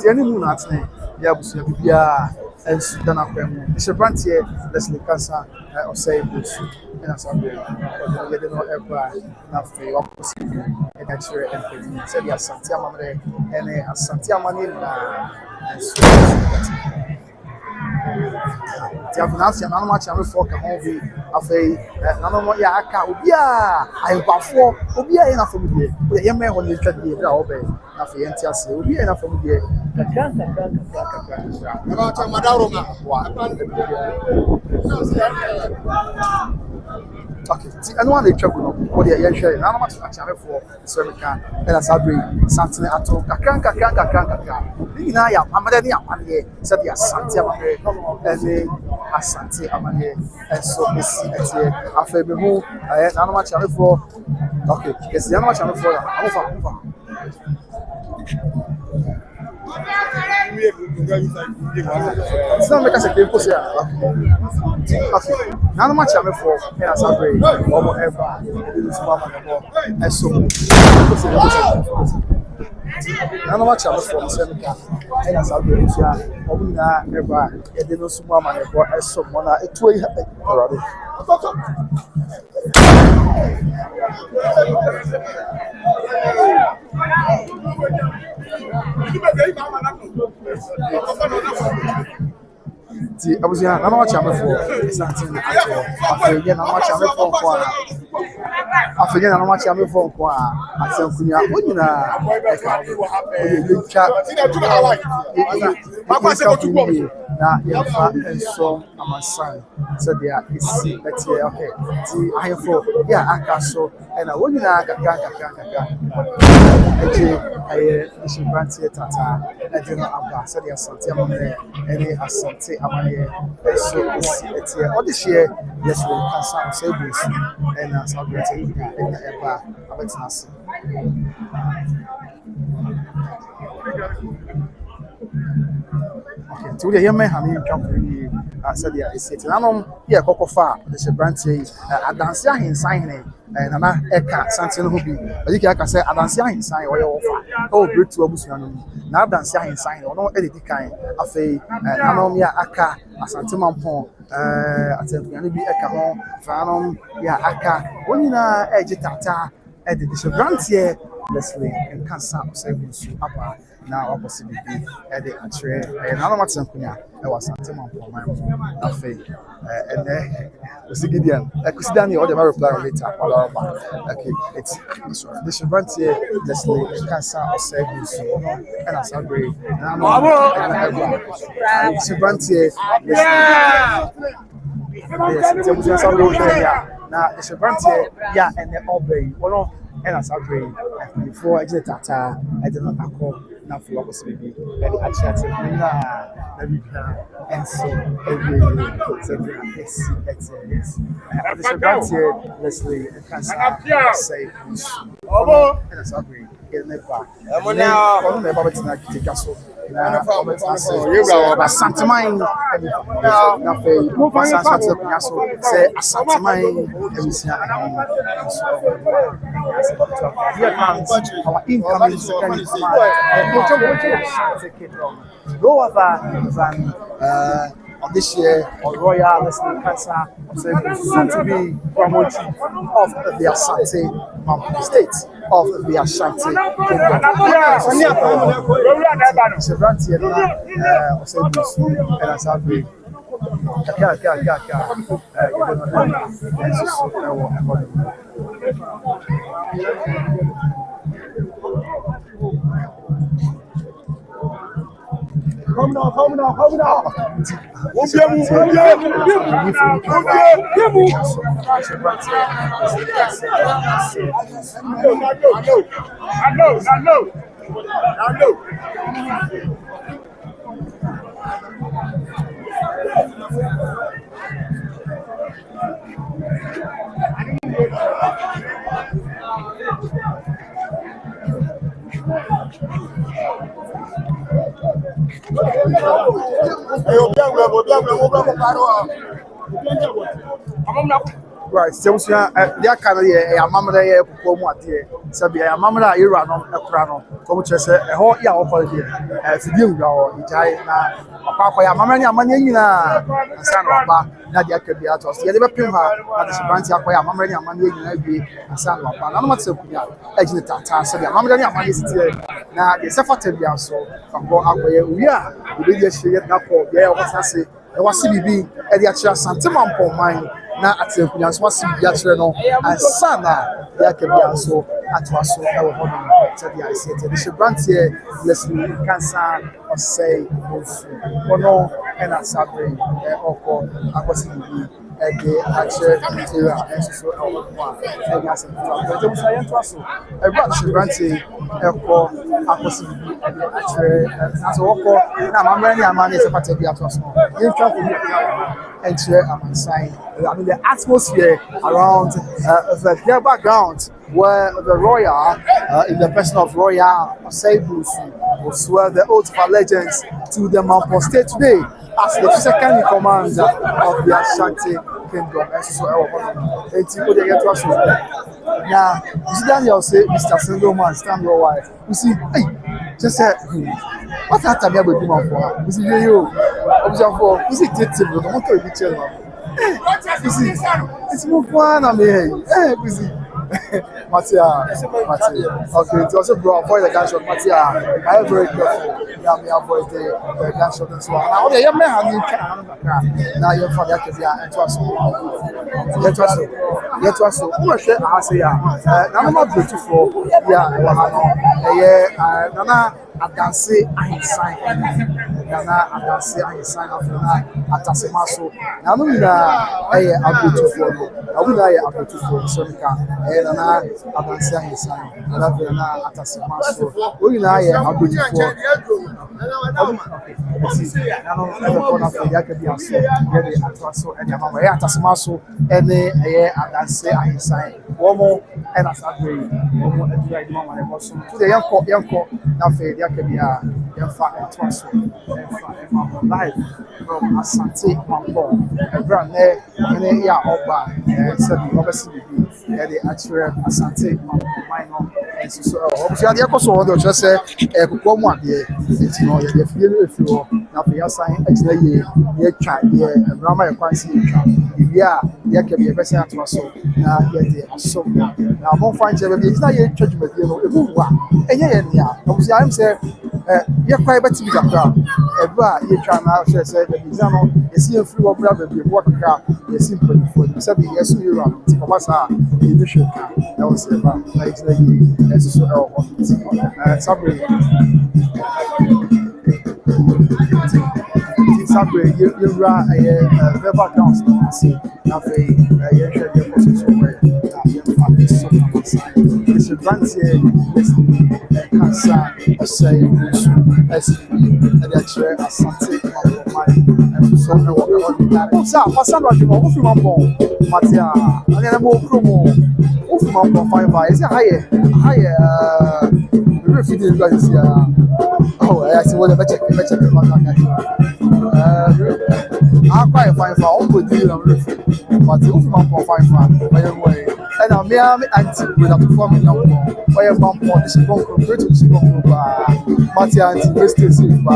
deɛ ne mu na atene yɛ abusua bibiara and Sudan Aquam. It's a brand here, Leslie Cancer, or say Bush, and as I'm doing, they don't know ever nothing opposite, and actually, and said, yes, Asantehene, and Asantehene, and so. Tiafinansi na anoma cha mefo ka ho bi afei na no ya aka obi a ayempafo obi a na fo bi ye me ho ni twade bra obe na afei enti ase obi a na fo bi kakra na cha madaro ma okay ti anu an etwa go no o de ye hwe na anoma cha mefo so me ka e na sabre santene ato kakra ni na ya amade ni amade se dia santia amade Asantehene, and so Missy, after the move, I had much channel for. Okay, it's the other channel for. It's not because I came for here. Okay, none of my channel for, and I celebrate whatever. And so, none of my channel for Seneca, and I celebrate Obina ever. I didn't know some woman or someone at 2 already. I was young, I'm not chamber for something. I forget how much I'm for. I forget how much I'm for. I said, na yafa enso amasan so dia isi betie okay ti ahefo ya akaso na wonyina kakra eje aye ishibrantie tata eje no aba so dia Asantehene ene Asantehene so isi betie odihye yes we can say this and as I get in eba abetinase okay, so the young man having company said, yeah, it's it. I know here, Cocofa, the branch Asantehene sign and Nana Eka, Santin Hobby. But you can say Asantehene sign or your offer. Oh, great to Abusian. Now Asantehene sign or no edit kind of a Nanomia Aka, Asanteman, Asantehene be Eka home, Fanom, ya Aka, when you know Editata, edit the branch here, Leslie, and cancer savings about. Now, opposite be at the entry, and I'm not something I was Asanteman for my affair. And then was the Gideon. I could see Danny or the reply later. Okay, it's this branch here, Leslie, cancer or savings, and I celebrate. And I'm it's a branch here, now it's a branch here, yeah, and then obey. And I celebrate before I did that. I did not call. Now for what baby and actually and so every yes Leslie and say and as agree in the back on the Baba take us Asanteman say Asanteman our incoming second go over than on this year on Royal Leslie Cancer soon to be promoted of the Asantehene state of the Ashanti Kingdom. It's a brand here and as I agree. Coming on. I know. right so dia kind ye amamra ye kokko mu ade se bia amamra yera no ekura no ko mu kire se ho ya wo ko de fidie ngwa ho ijai na papa ya amamra ni amanye nyina ansa no ba na dia ka bia to se ye be pim ha na de branch akoya amamra ni amanye nyina bi ansa no ba na no mate kunya ejine tata se bia amamra ni amanye sitie na de se fata bia so ko akoye wi a obi dia hye na ko bia ya wo sase e wasi bibi e dia kira Asanteman Mampong na atekunya so wasi bibi akire no ansa na dia ka bia so atwaso e wo hono se dia ise te de branch here lesson cancer or say ono and asabre oko akwasi bibi de actually material so and gas and so say atwaso e branch eko akwasi bibi de actually so oko na mamra ni amane se pata bi atwaso yin twa ko and share sign I mean the atmosphere around the background where the royal in the person of Royal Oseibusu will swear the oath of allegiance to the Mampong state today as the second in command of the Asante Kingdom. And so now, Daniel say, Mr. Singleman, stand your wife. You see, hey, just say, what happened to me with Mampong? You see, you see, the motor be chilling. You see, it's more fun. I mean, hey, you see. Matia. Okay, it also bro avoid the gunshot. Matia, I am very careful. Yeah, me avoid the gunshot and so on. Now, okay, you may have you can. Now you're for that to be and to us. Yet was so. Who say I say yeah. Now I'm beautiful. Yeah, yeah. Nana adanse ahinsan. Nana adanse ahinsan afuna atasemaso. Na no na beautiful no. Na we na beautiful so nika. Nana adanse ahinsan. Na we na atasemaso. We na beautiful. Nano ebe kona fe ya kebi aso. Ye de atwaso e ya mama ya atasemaso ene adanse ahinsan. Womo e na sabre. Womo edura di mama le boso. Tu de yanko na fe ya kebi a yanfa atwaso. Yanfa live from Asanteman. Ebra ne ya oba sabi obesi bibi e de actual Asanteman no so obviously ade akoso ho de say kokko mu ade enti no ye fie no efi ho na fe yasan agina ye twa ye brama ye kwansi ye twa bibia ye ke be bese atwaso na ye de aso na mo fan je be agina ye twa dwumadi no ebu wa enye ye nia obviously I am say ye kwai beti bi kakra ebra ye twa na hwe say the agina no esi efiri wo bra be bi wo kakra ye simple for say be yesu you ram ti ko basa ye be hwe ka na wo say ba na agina ye esi so sabre sabre you ra verbal dance see na fe ye hwe de position where ye fa so na side this advance here cancer say and actually Asante and so no what's up pasando de mo fi Mampong matia ani mo promo o fi Mampong 5 is higher we fit the guys here oh I see what check I quite fine for all good deal on roof but o fi Mampong 5 by way and I'm me anti with a performing now why Mampong this bonko matia anti waste safe ba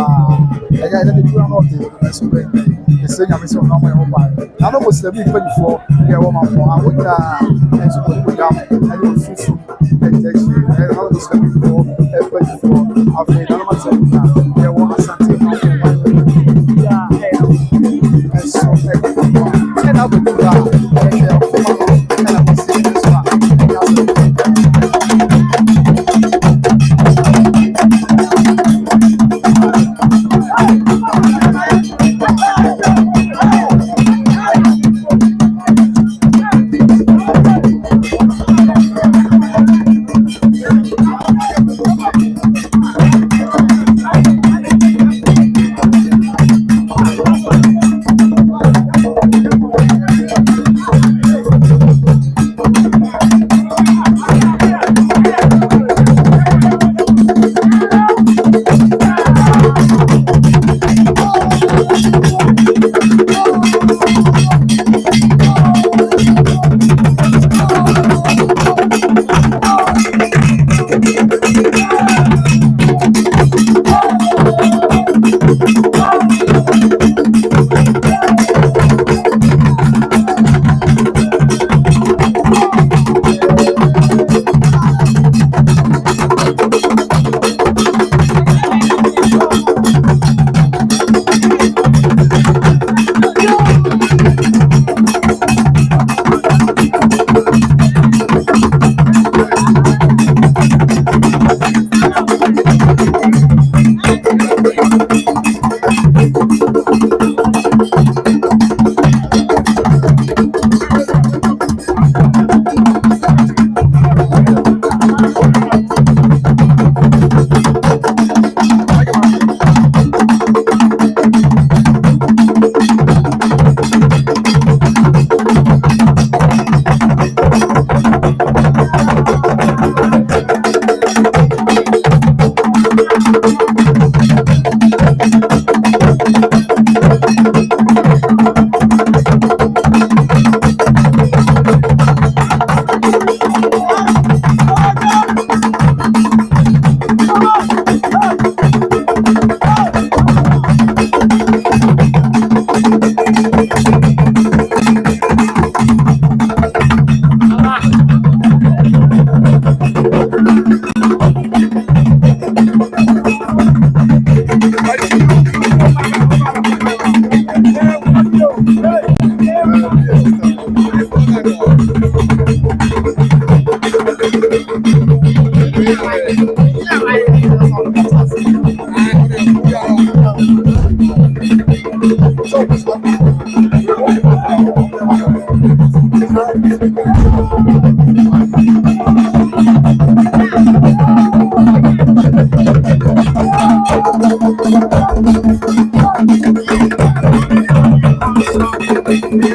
and I dey do not the so the say am so na my home na no go sleep before yeah Mampong I would and so go down and you so and how go sleep before after na no say yeah what Asante yeah and so and I would do that and I was saying this one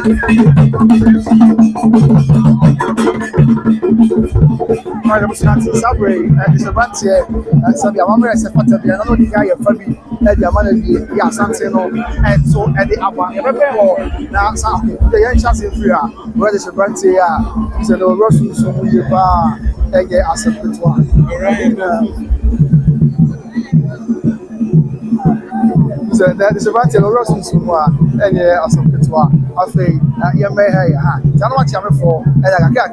I'm Sabre, and it's a bunch here. Some Yamama is a father, the other guy, a family, and Yamana, Asantehene, and so at the upper. Now, some the young chance in Fria, where there's a bunch here, so the Russian, so we are a Asantehene. So that is a bunch of Russian Summa, and Asantehene. I think you may have. Tell what you're for, and I got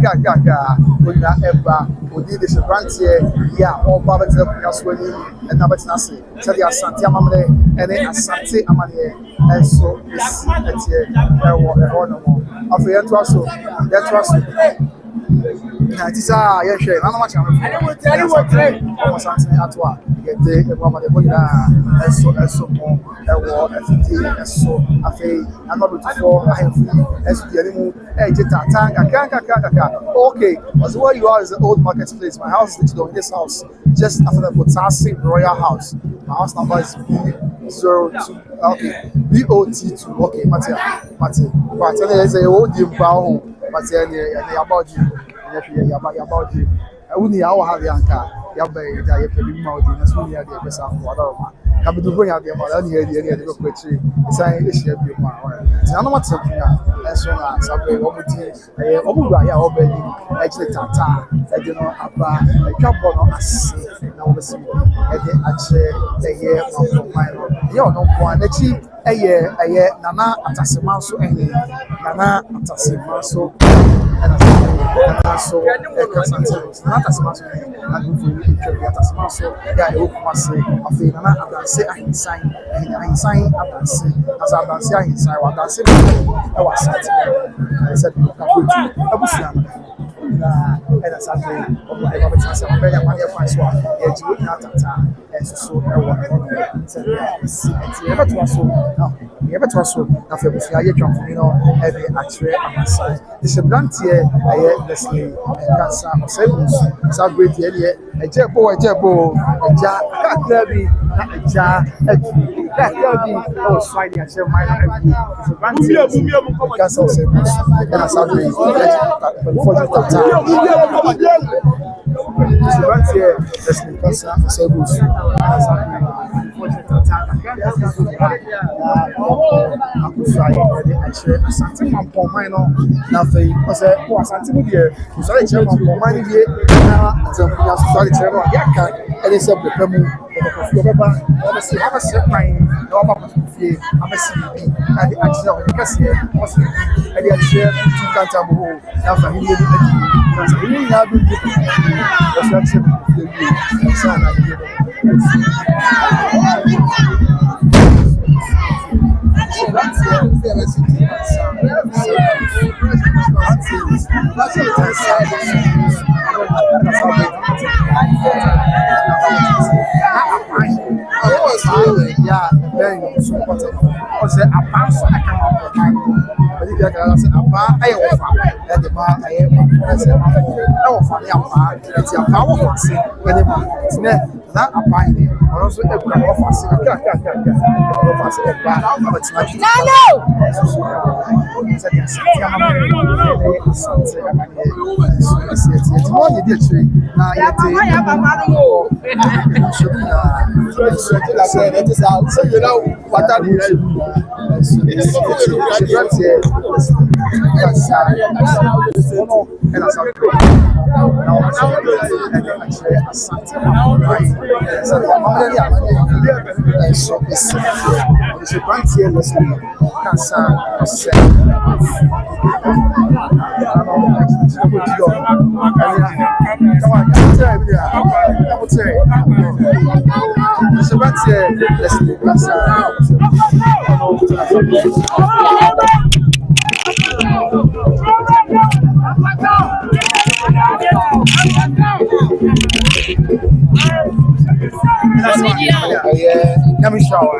with that ever. We did this branch here, yeah, all Babette Swing and Nabat Nasi, tell the Asanteman and then Asanteman, and so it's here, I forget to also, that's also. It is yes, I'm much. I will tell you what almost answering at what get the woman and so more a war, so I feel I'm not before I have as the animal, okay, as well you are is the old marketplace. My house is in this house, just after the Procession Royal House. My house number is B02, okay, BOT2, okay, Matthew, but there's a old bow, but about you. About you. I wouldn't have Yanka, Yabe, Yape, Mountain, as we had the best of water. Come to bring out the mother here, the poetry, saying this year be more. It's not much something as soon as I play over tea, Obaya, Obey, actually Tata, I do not have a couple of us. Now, listen, the year of mine. You're no point, the cheap. Nana Atasimaso and Nana Atasimaso and so not as much and Atasimaso, yeah, I hope must say, of the Nana Adanse and sign Adanse as Adanse inside what I said. I was I said, I was and as I say, whatever it's a very money price one, yet you would not attack and so never to us. Never to us. After we see a jump, every actually on my side. This is a blunt here, I hear Leslie and Cancer or Savings. Celebrate here, a jabbo, a jar, a jar, oh, sliding and share my life. It's a blunt here, Cancer Savings, and I celebrate before the time. It's a blunt here, Leslie Cancer or Savings. Asanteman Mampong nothing. I said, "Oh, Asanteman here. You saw the chairman Mampong here. Now, the sorry chairman Yaka. And they said the Paramount. Obviously, have a set mine. No about the I'm a CB. And the actual because here was and the actual to Canterbury. Now, for him, because he had been yeah, very supportive. I said, I pass, I come out of time. But if I say, I offer, and the bar I am, I said, I offer, it's a power for us, when the man is that a pioneer, or also a bar of us, but it's not. So you know what that is. Let me shower.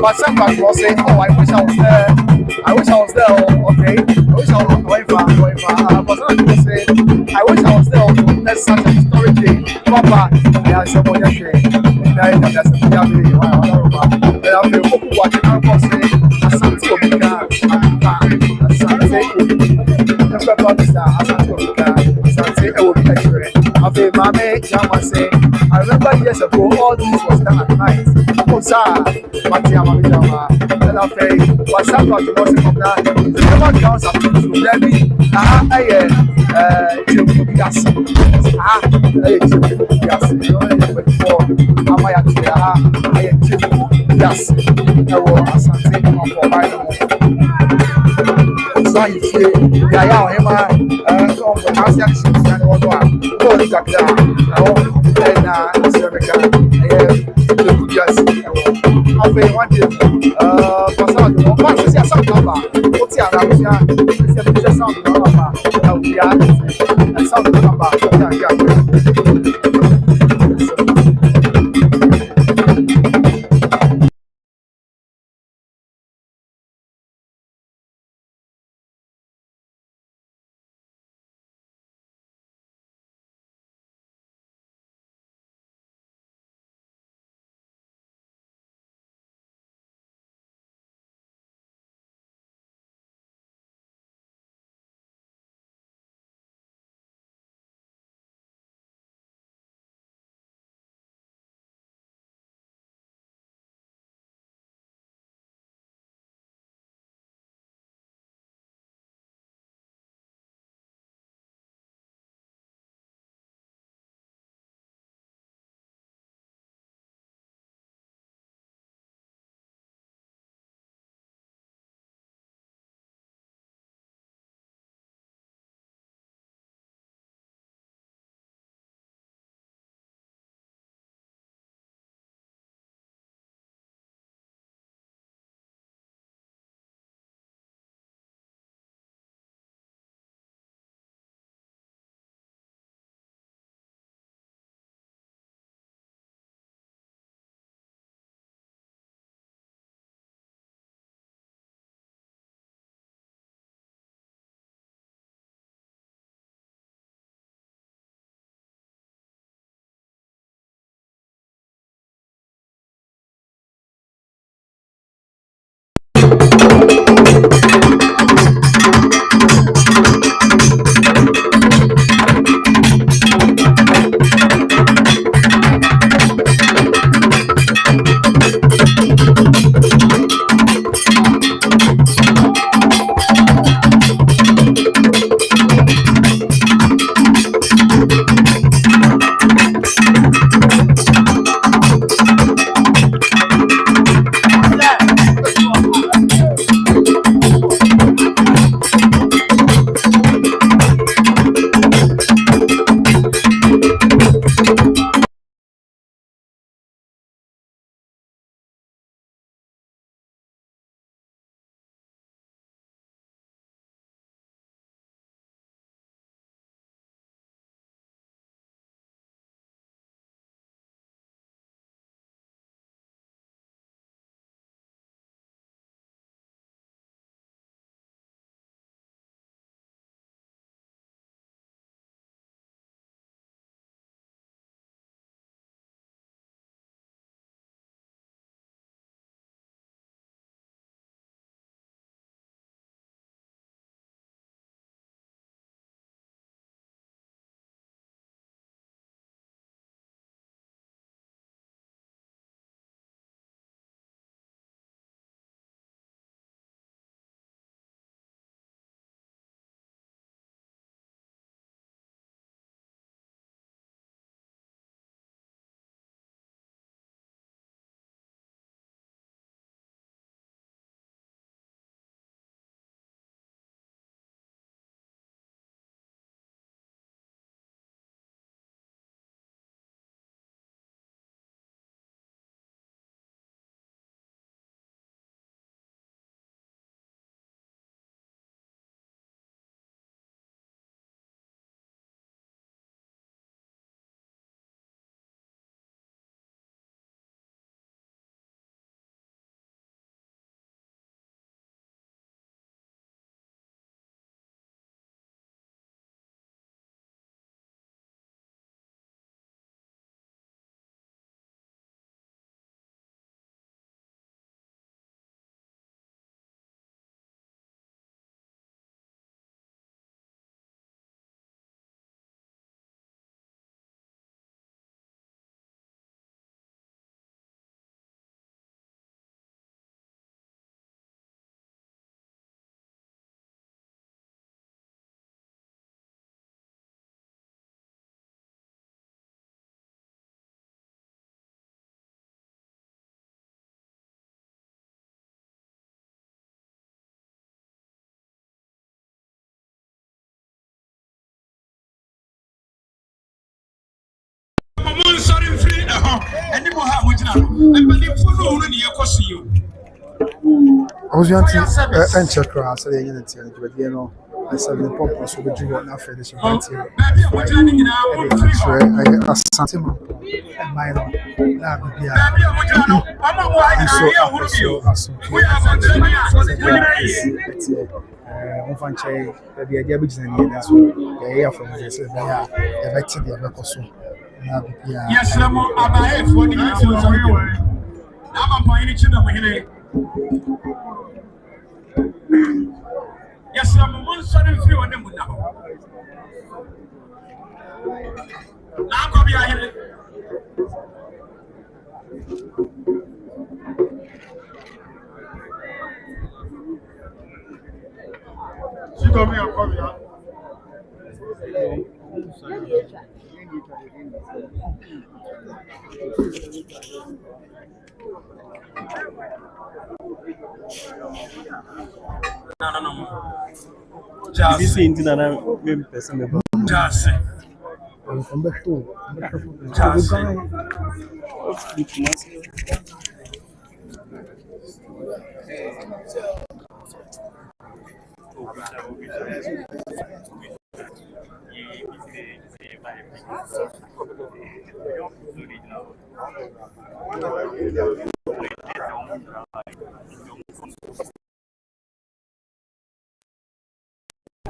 but somebody was saying, oh, I wish I was there. I wish I was there. Oh, okay. I wish I was going far. But somebody was saying, I wish I was there to witness such a historic day. Papa, yeah, someone just saying, that's a family. Wow, and I feel watching our boss say, Asantehene, Asantehene, Asante Mame Jama say, I remember years ago all this was done at night. Oh sir, Matia Mame Jama, and I say, what's up to us from that? The never counts up to Debbie. Yes. Yes, I was Asante for my Sai fie ya ya o hema so mo ta sia shi sia no do a ko ni kakra na o na Ceremonial the good years ave one day pasal do ba se sia sa ba o ti ara o sia se sound do ba na o ya sound do ba ya I was going to check her. I said, "You know, I said the pump was so good. You got nothing. This is right here. Asanteman, and my own. That would be a. And so the idea which is in that's what they hear from this. They are elected the other person. Yes, I'm for the I'm going to yes, I'm one son of few on them now. Now, go behind it. She told me I'll call you. No. Just see into that person about just say. From the show. Just say.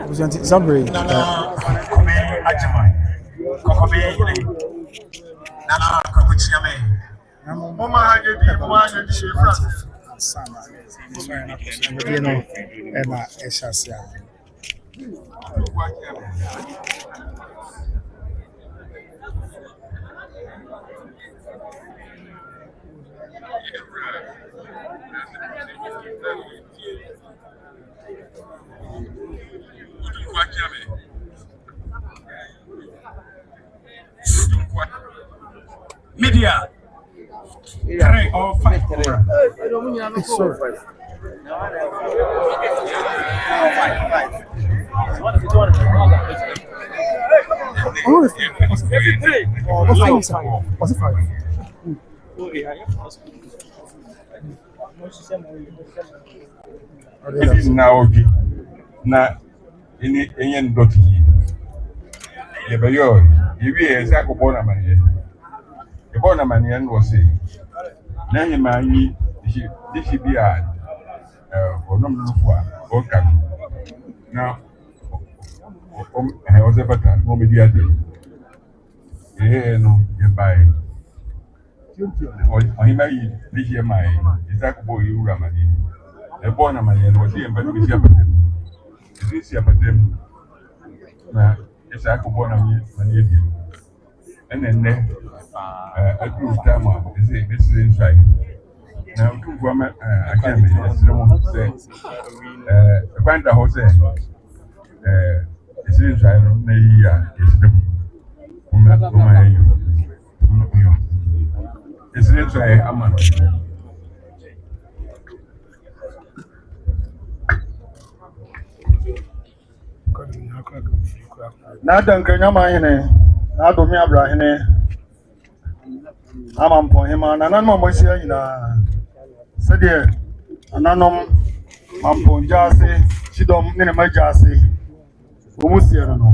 Was it Zabri? Media 3 or 5. Sorry. Was it 5? Now, any dot here. Yeah, but you be a sack of money. The Bonaman was saying, Nanny Mani, this should be a or no, okay. Now, I was ever done, home immediately. Yeah, no, you buy. Or he may this year my exact boy you Ramani. A Bonaman was here, but we shall put him. This year, but them. Now, it's a Bonaman. And then a group time is it this is inside. Now, two women, I can't be say, a band of Jose, it's inside of the year, it's the it's inside a man. Nathan Kenyama, Nadomi Abrahine, Mamponghemaa, and Anam Mosia, said there, Ananum, Mampong Jasi, Chidom, Ninema Jasi, Umusiano.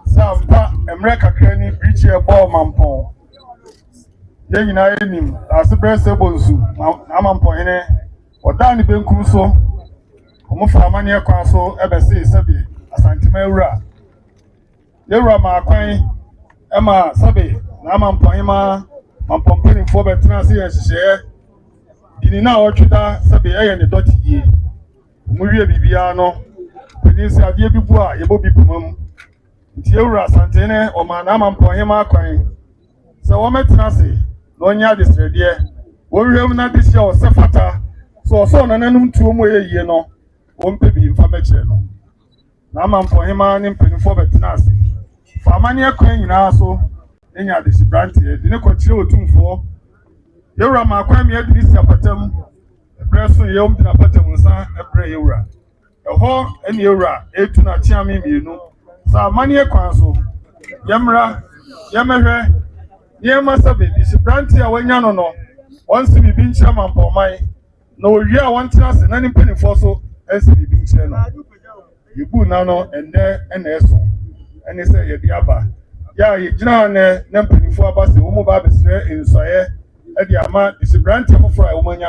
Sampa, America Kenny, Richie Ball Mampong. Then I him, as the press Bonsu, Mamponghemaa, or Danny Benkuso, Omufamania Council, Ebesi, Sabi, Asanteman. Yura Marquin, Emma Sabi, Mamponghemaa, Mampong for Betnasi and share. In now, Chuta, Sabi, and the dotty ye. Muria Bibiano, Penisa, dear Bibua, Yabo Bipum, Tiura Asantehene, or Mamponghemaa crying. So, Ometnasi, Lonya this year, we have not this year or Sefata, so Nanum 2 more year no, won't be information. Mamponghemaa, Nimpin for Betnasi. Famania coin in also, any other branch, didn't continue to for. Yura Marquin, yet this apatem, a press on Yom Apatem, a pray Yura. A hole and Yura, a tuna chami, you know. So, Mania Council, Yamra, Yamere, Yeah, master baby, she brandy a when no. Once we been chairman for my no year one class and any penny for so as we been chairman. You put now and there and there so. And they say, Yaba. Yeah, you know, and penny for us, the woman Babis in Soye, at the amount is a brandy for a woman.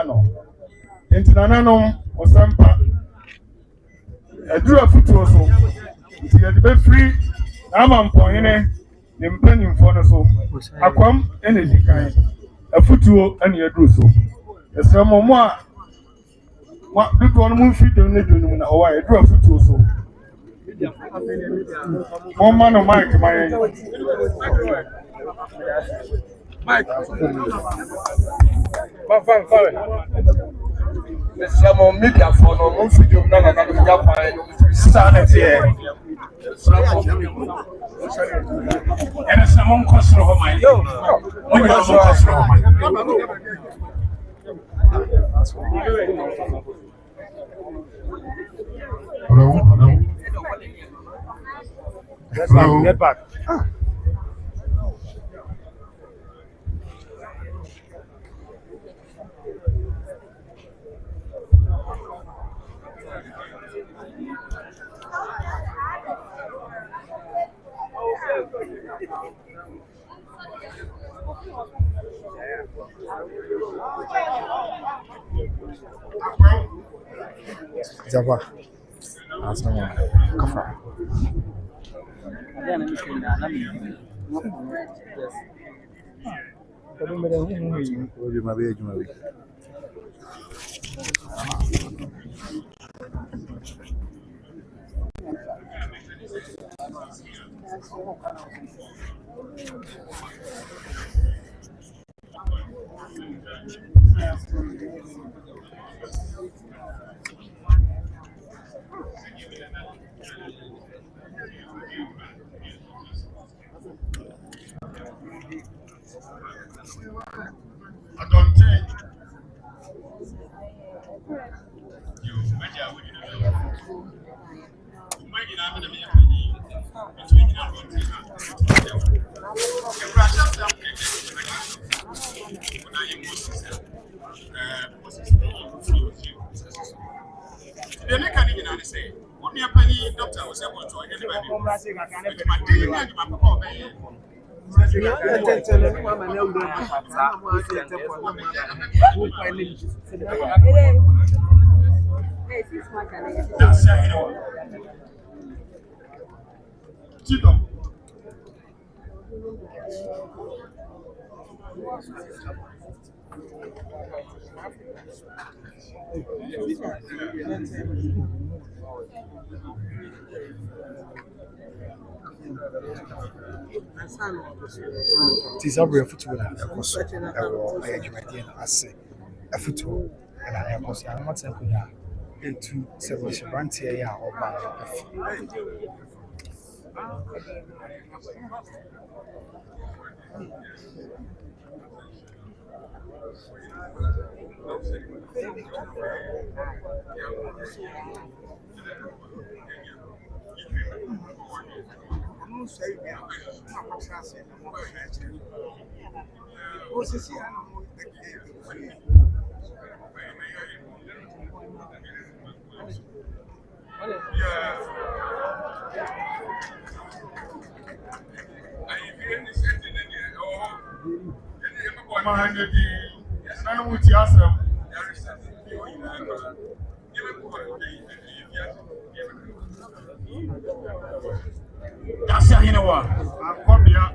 Into Nanano or Sampa. I drew a foot or so. You had to be free. I'm on point. The planning for us so. I come energy kind. A football and you do so. There's some more. What big one move fit on the doing now? I draw a football so. One man of Mike, my Mike. Some media for no move fit on the started here. And someone cost of my yo. Hello. Get back. Java. Asanteman. Kafra. I don't think the next thing say, what me a penny doctor was able to anybody. My daily man, my papa. Tis a real football and a course. I say a football and I am also not saying into 7 brands here or by That's how you know what? I'm coming here.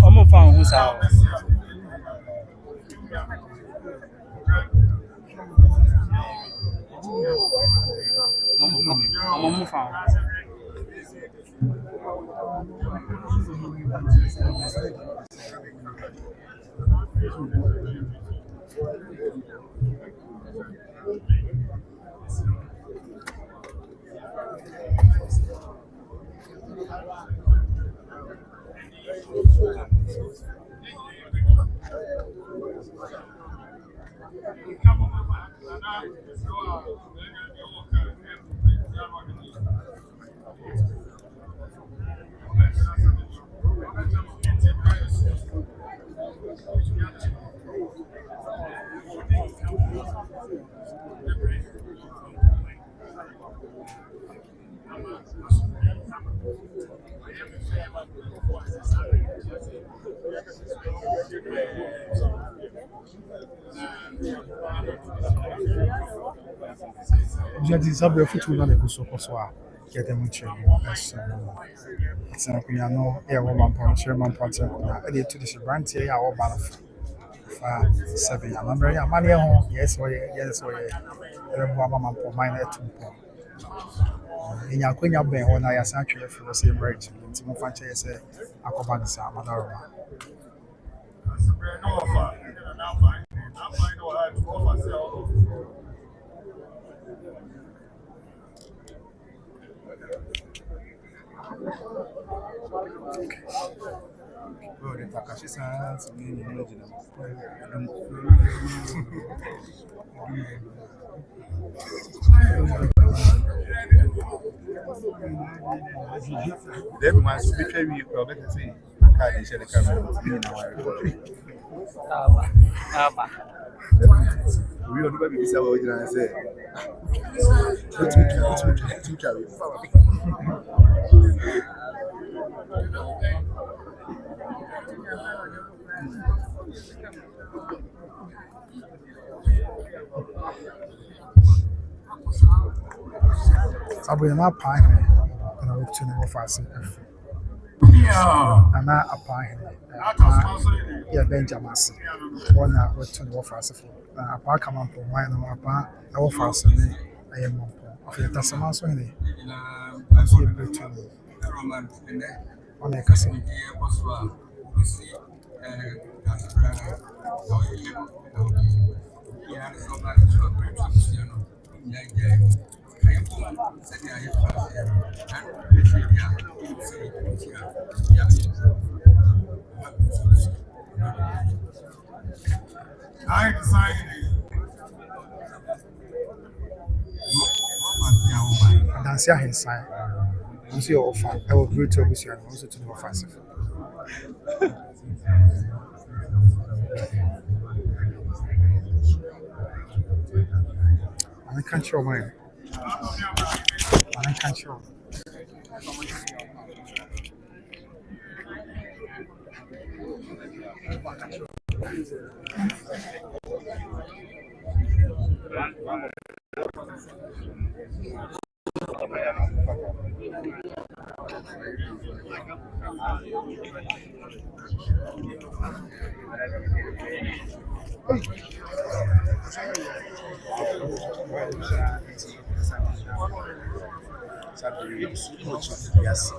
I'm found who's out. I'm found. Jadi sabe futuro na negocio pessoal. Que é muito essa kunya no é o Mampong Ceremonial na ele tudo esse brand é a o banaf fa sabe ya mamre ya mane ho yes o ele bo Mampong mine na tumpo enya kwenya ben ho na ya san twe fi o se break nti mo fa che se akoba nsa amadaro Ora takashi san sini ni jina. Deve mais subir que eu prometo assim. Cara, deixa ele caminhar na hora. Aba. We don't know if we are say. Let's carry. Sabe na página na look no fácil. Ana a página. Yeah, Benjamin. One na look no fácil. Na apa kama po mai na apa na wo fácil ni ayi mo. Afi ta sama so ni. Asi betu. Ona kasa. I decided. Dansi ahensan. Dansi ofa. I will greet you this year. Also to the offensive. I can't show my. I can't show. Yes.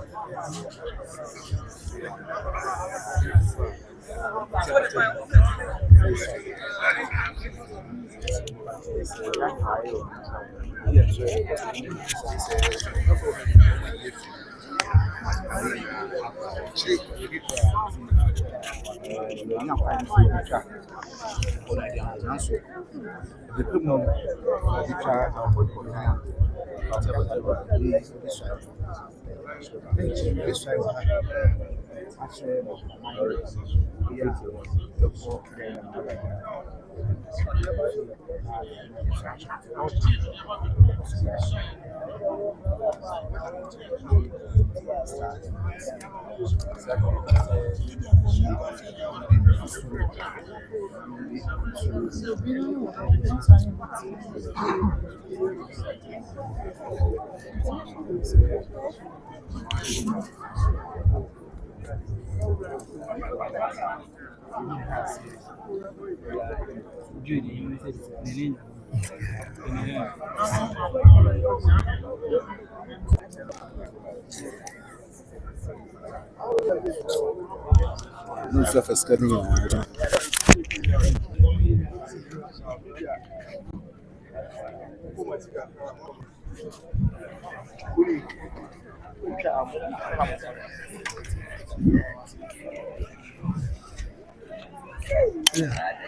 No surface getting on. Yeah.